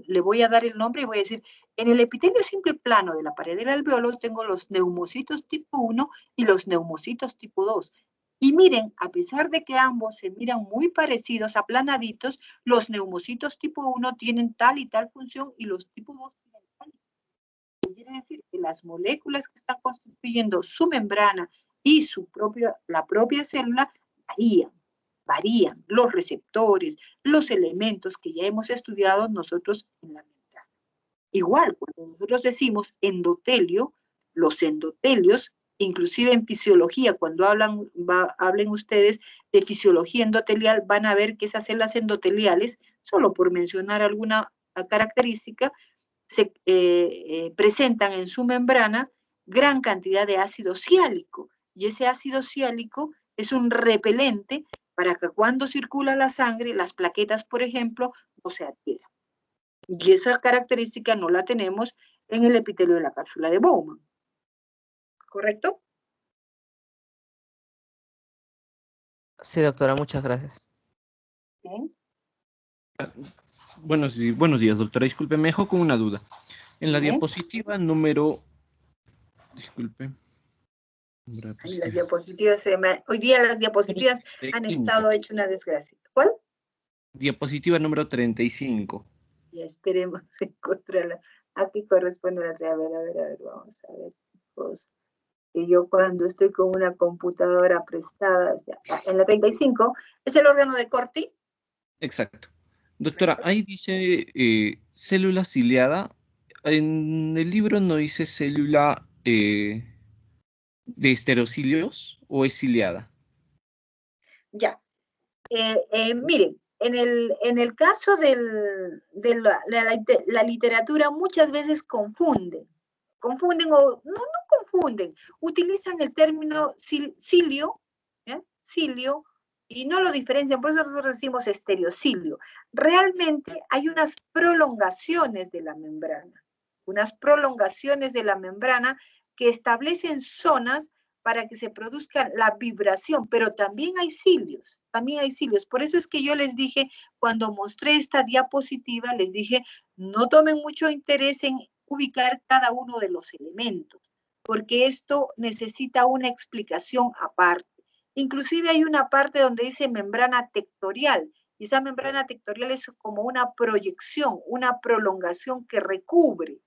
le voy a dar el nombre y voy a decir, en el epitelio simple plano de la pared del alveolo tengo los neumocitos tipo 1 y los neumocitos tipo 2. Y miren, a pesar de que ambos se miran muy parecidos, aplanaditos, los neumocitos tipo 1 tienen tal y tal función y los tipo 2 tienen tal y tal. Quiere decir que las moléculas que están constituyendo su membrana y la propia célula varían los receptores, los elementos que ya hemos estudiado nosotros en la membrana. Igual, cuando nosotros decimos endotelio, los endotelios, inclusive en fisiología, cuando hablen ustedes de fisiología endotelial, van a ver que esas células endoteliales, solo por mencionar alguna característica, se presentan en su membrana gran cantidad de ácido ciálico, y ese ácido ciálico es un repelente para que cuando circula la sangre, las plaquetas, por ejemplo, no se adhieran. Y esa característica no la tenemos en el epitelio de la cápsula de Bowman. ¿Correcto? Sí, doctora, muchas gracias. Bien. Buenos días, doctora. Disculpe, me dejó con una duda. En la Bien. diapositiva número... Disculpe. Ay, las diapositivas hoy día las diapositivas han 35. estado hechas una desgracia. ¿Cuál? Diapositiva número 35. Ya esperemos encontrarla. Aquí corresponde la otra. A ver, vamos a ver. Chicos. Que yo cuando estoy con una computadora prestada, en la 35, ¿es el órgano de Corti? Exacto. Doctora, ahí dice célula ciliada. En el libro no dice célula de esterocilios o es ciliada. Ya. Miren, en el caso de la literatura muchas veces confunden o no confunden, utilizan el término cilio, cilio, y no lo diferencian, por eso nosotros decimos estereocilio. Realmente hay unas prolongaciones de la membrana, que establecen zonas para que se produzca la vibración, pero también hay cilios, Por eso es que yo les dije, cuando mostré esta diapositiva, les dije, no tomen mucho interés en ubicar cada uno de los elementos, porque esto necesita una explicación aparte. Inclusive hay una parte donde dice membrana tectorial, y esa membrana tectorial es como una proyección, una prolongación que recubre,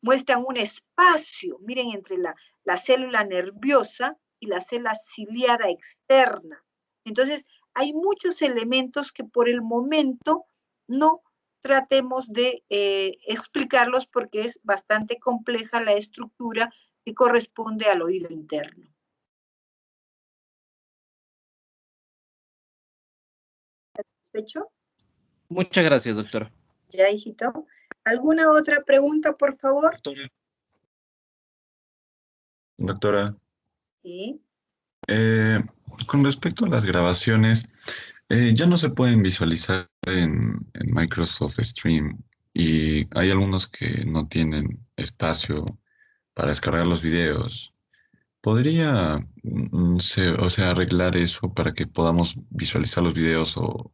muestran un espacio, miren, entre la célula nerviosa y la célula ciliada externa. Entonces, hay muchos elementos que por el momento no tratemos de explicarlos porque es bastante compleja la estructura que corresponde al oído interno. ¿Hecho? Muchas gracias, doctora. Ya, hijito. ¿Alguna otra pregunta, por favor? Doctora, Sí. con respecto a las grabaciones, ya no se pueden visualizar en Microsoft Stream y hay algunos que no tienen espacio para descargar los videos. ¿Podría, o sea, arreglar eso para que podamos visualizar los videos o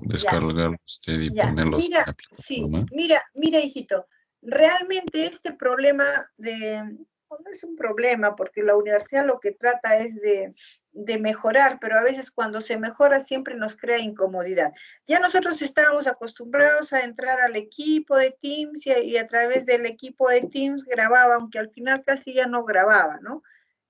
descargarlos usted y Ya, ponerlos en la sí, plataforma? mira, hijito, realmente este problema no es un problema, porque la universidad lo que trata es de mejorar, pero a veces cuando se mejora siempre nos crea incomodidad. Ya nosotros estábamos acostumbrados a entrar al equipo de Teams y a través del equipo de Teams grababa, aunque al final casi ya no grababa, ¿no?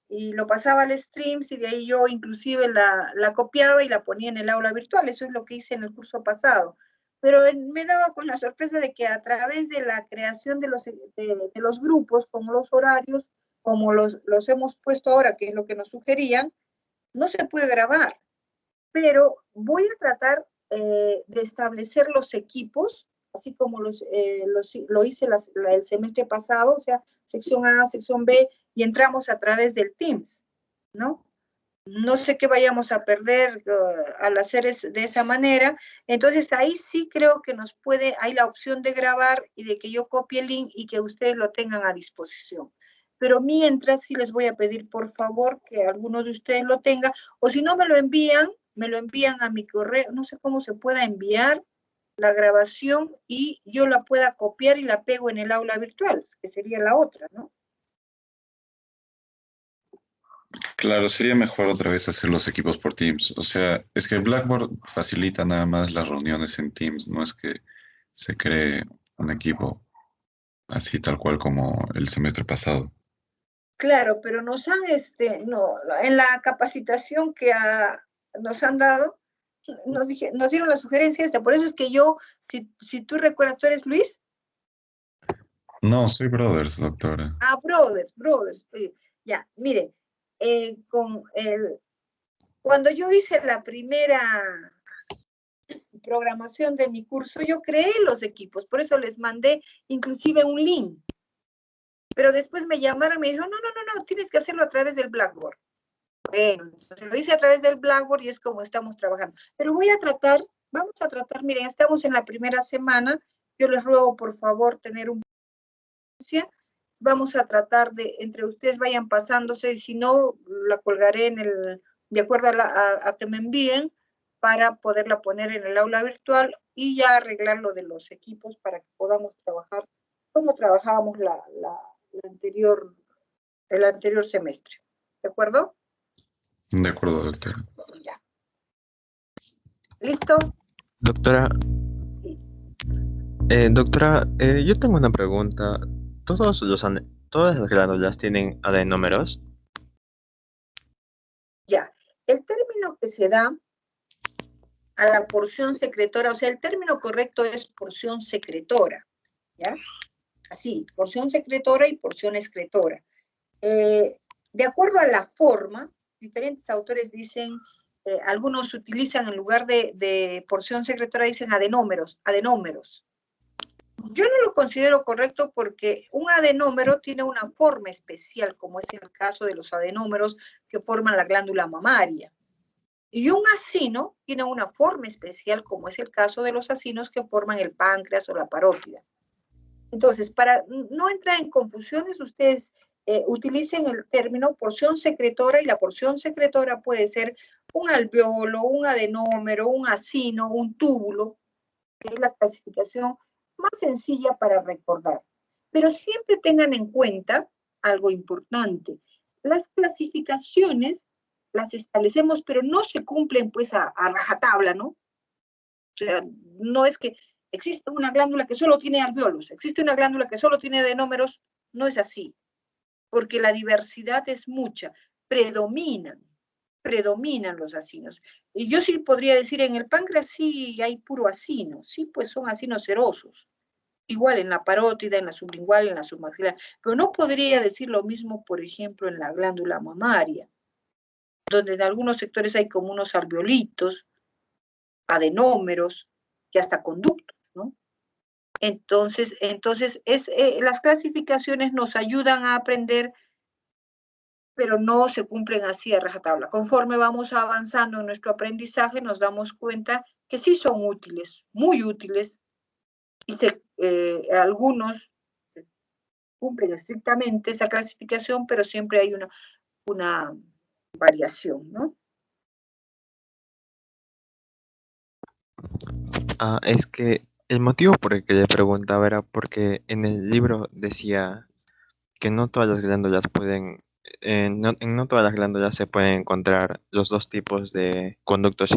Y lo pasaba al Streams y de ahí yo inclusive la copiaba y la ponía en el aula virtual. Eso es lo que hice en el curso pasado. Pero me daba con la sorpresa de que a través de la creación de los grupos, con los horarios, como los hemos puesto ahora, que es lo que nos sugerían, no se puede grabar. Pero voy a tratar de establecer los equipos, así como lo hice el semestre pasado, o sea, sección A, sección B, y entramos a través del Teams, ¿no? No sé qué vayamos a perder al hacer de esa manera. Entonces, ahí sí creo que hay la opción de grabar y de que yo copie el link y que ustedes lo tengan a disposición. Pero mientras sí les voy a pedir, por favor, que alguno de ustedes lo tenga, o si no me lo envían a mi correo, no sé cómo se pueda enviar la grabación y yo la pueda copiar y la pego en el aula virtual, que sería la otra, ¿no? Claro, sería mejor otra vez hacer los equipos por Teams. O sea, es que el Blackboard facilita nada más las reuniones en Teams, no es que se cree un equipo así tal cual como el semestre pasado. Claro, pero nos han, en la capacitación que nos han dado, nos dieron la sugerencia esta. Por eso es que yo, si tú recuerdas, ¿tú eres Luis? No, soy Brothers, doctora. Ah, Brothers. Ya, miren, cuando yo hice la primera programación de mi curso, yo creé los equipos, por eso les mandé inclusive un link. Pero después me llamaron y me dijeron, no, tienes que hacerlo a través del Blackboard. Bueno, entonces lo hice a través del Blackboard y es como estamos trabajando. Pero vamos a tratar, miren, estamos en la primera semana, yo les ruego por favor tener un paciencia. Vamos a tratar de, entre ustedes vayan pasándose, y si no, la colgaré de acuerdo a que me envíen, para poderla poner en el aula virtual y ya arreglar lo de los equipos para que podamos trabajar como trabajábamos el anterior semestre. ¿De acuerdo? De acuerdo, doctora. Ya. ¿Listo? Doctora, Sí. Yo tengo una pregunta. ¿Todas las glándulas tienen adenómeros? Ya. El término que se da a la porción secretora, o sea, el término correcto es porción secretora, ¿ya? Así, porción secretora y porción excretora. De acuerdo a la forma, diferentes autores dicen, algunos utilizan en lugar de porción secretora, dicen adenómeros. Yo no lo considero correcto porque un adenómero tiene una forma especial, como es el caso de los adenómeros que forman la glándula mamaria. Y un acino tiene una forma especial, como es el caso de los acinos que forman el páncreas o la parótida. Entonces, para no entrar en confusiones, ustedes utilicen el término porción secretora, y la porción secretora puede ser un alveolo, un adenómero, un acino, un túbulo, que es la clasificación más sencilla para recordar. Pero siempre tengan en cuenta algo importante. Las clasificaciones las establecemos, pero no se cumplen pues a rajatabla, ¿no? O sea, no es que existe una glándula que solo tiene alveolos, existe una glándula que solo tiene adenómeros, no es así, porque la diversidad es mucha, predominan los acinos. Y yo sí podría decir, en el páncreas sí hay puro acino, sí, pues son acinos serosos, igual en la parótida, en la sublingual, en la submaxilar, pero no podría decir lo mismo, por ejemplo, en la glándula mamaria, donde en algunos sectores hay como unos alveolitos, adenómeros y hasta conductos, ¿no? Entonces las clasificaciones nos ayudan a aprender, pero no se cumplen así a rajatabla. Conforme vamos avanzando en nuestro aprendizaje, nos damos cuenta que sí son útiles, muy útiles, y algunos cumplen estrictamente esa clasificación, pero siempre hay una variación, ¿no? Es que el motivo por el que le preguntaba era porque en el libro decía que no todas las glándulas pueden, no todas las glándulas se pueden encontrar los dos tipos de conductos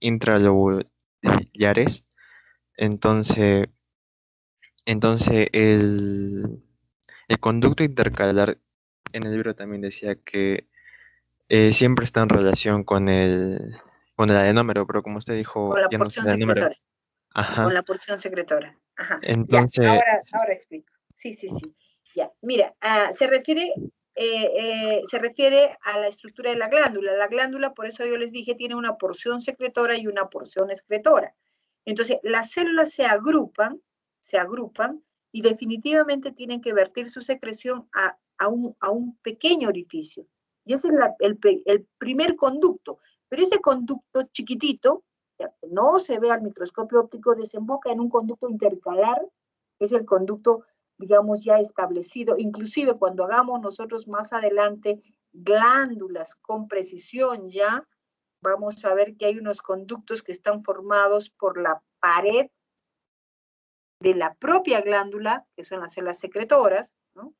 intralobulares. Entonces, el conducto intercalar en el libro también decía que siempre está en relación con el adenómero, pero como usted dijo, Con la ya no es porción el adenómero. secretora. Con Ajá. la porción secretora. Ajá. Ya, Entonces, ahora explico. Sí. Ya, mira, se refiere a la estructura de la glándula. La glándula, por eso yo les dije, tiene una porción secretora y una porción excretora. Entonces, las células se agrupan y definitivamente tienen que vertir su secreción a un pequeño orificio. Y ese es el primer conducto. Pero ese conducto chiquitito, que no se ve al microscopio óptico, desemboca en un conducto intercalar, que es el conducto, digamos, ya establecido. Inclusive cuando hagamos nosotros más adelante glándulas con precisión ya, vamos a ver que hay unos conductos que están formados por la pared de la propia glándula, que son las células secretoras, ¿no?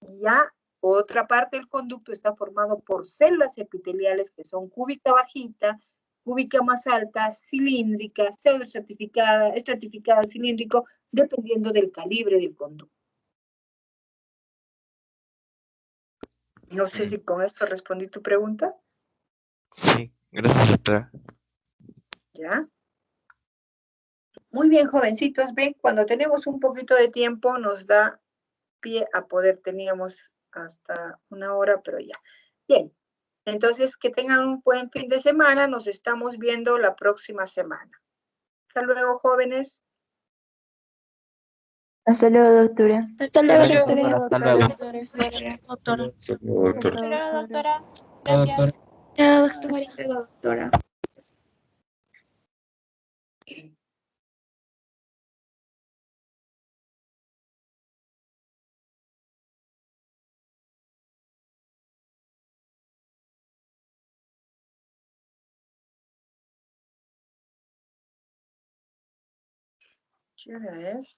Y ya otra parte del conducto está formado por células epiteliales que son cúbica bajita, cúbica más alta, cilíndrica, estratificada, cilíndrico, dependiendo del calibre del conducto. No sé si con esto respondí tu pregunta. sí, gracias, doctora. ¿Ya? Muy bien, jovencitos, ven, cuando tenemos un poquito de tiempo nos da pie a poder, teníamos hasta 1 hora, pero ya. Bien, entonces que tengan un buen fin de semana, nos estamos viendo la próxima semana. Hasta luego, jóvenes. Hasta luego, doctora. Hasta luego, doctora. Hasta luego. Doctora. Doctor. Doctora. Gracias. Doctora. ¿Qué hora es?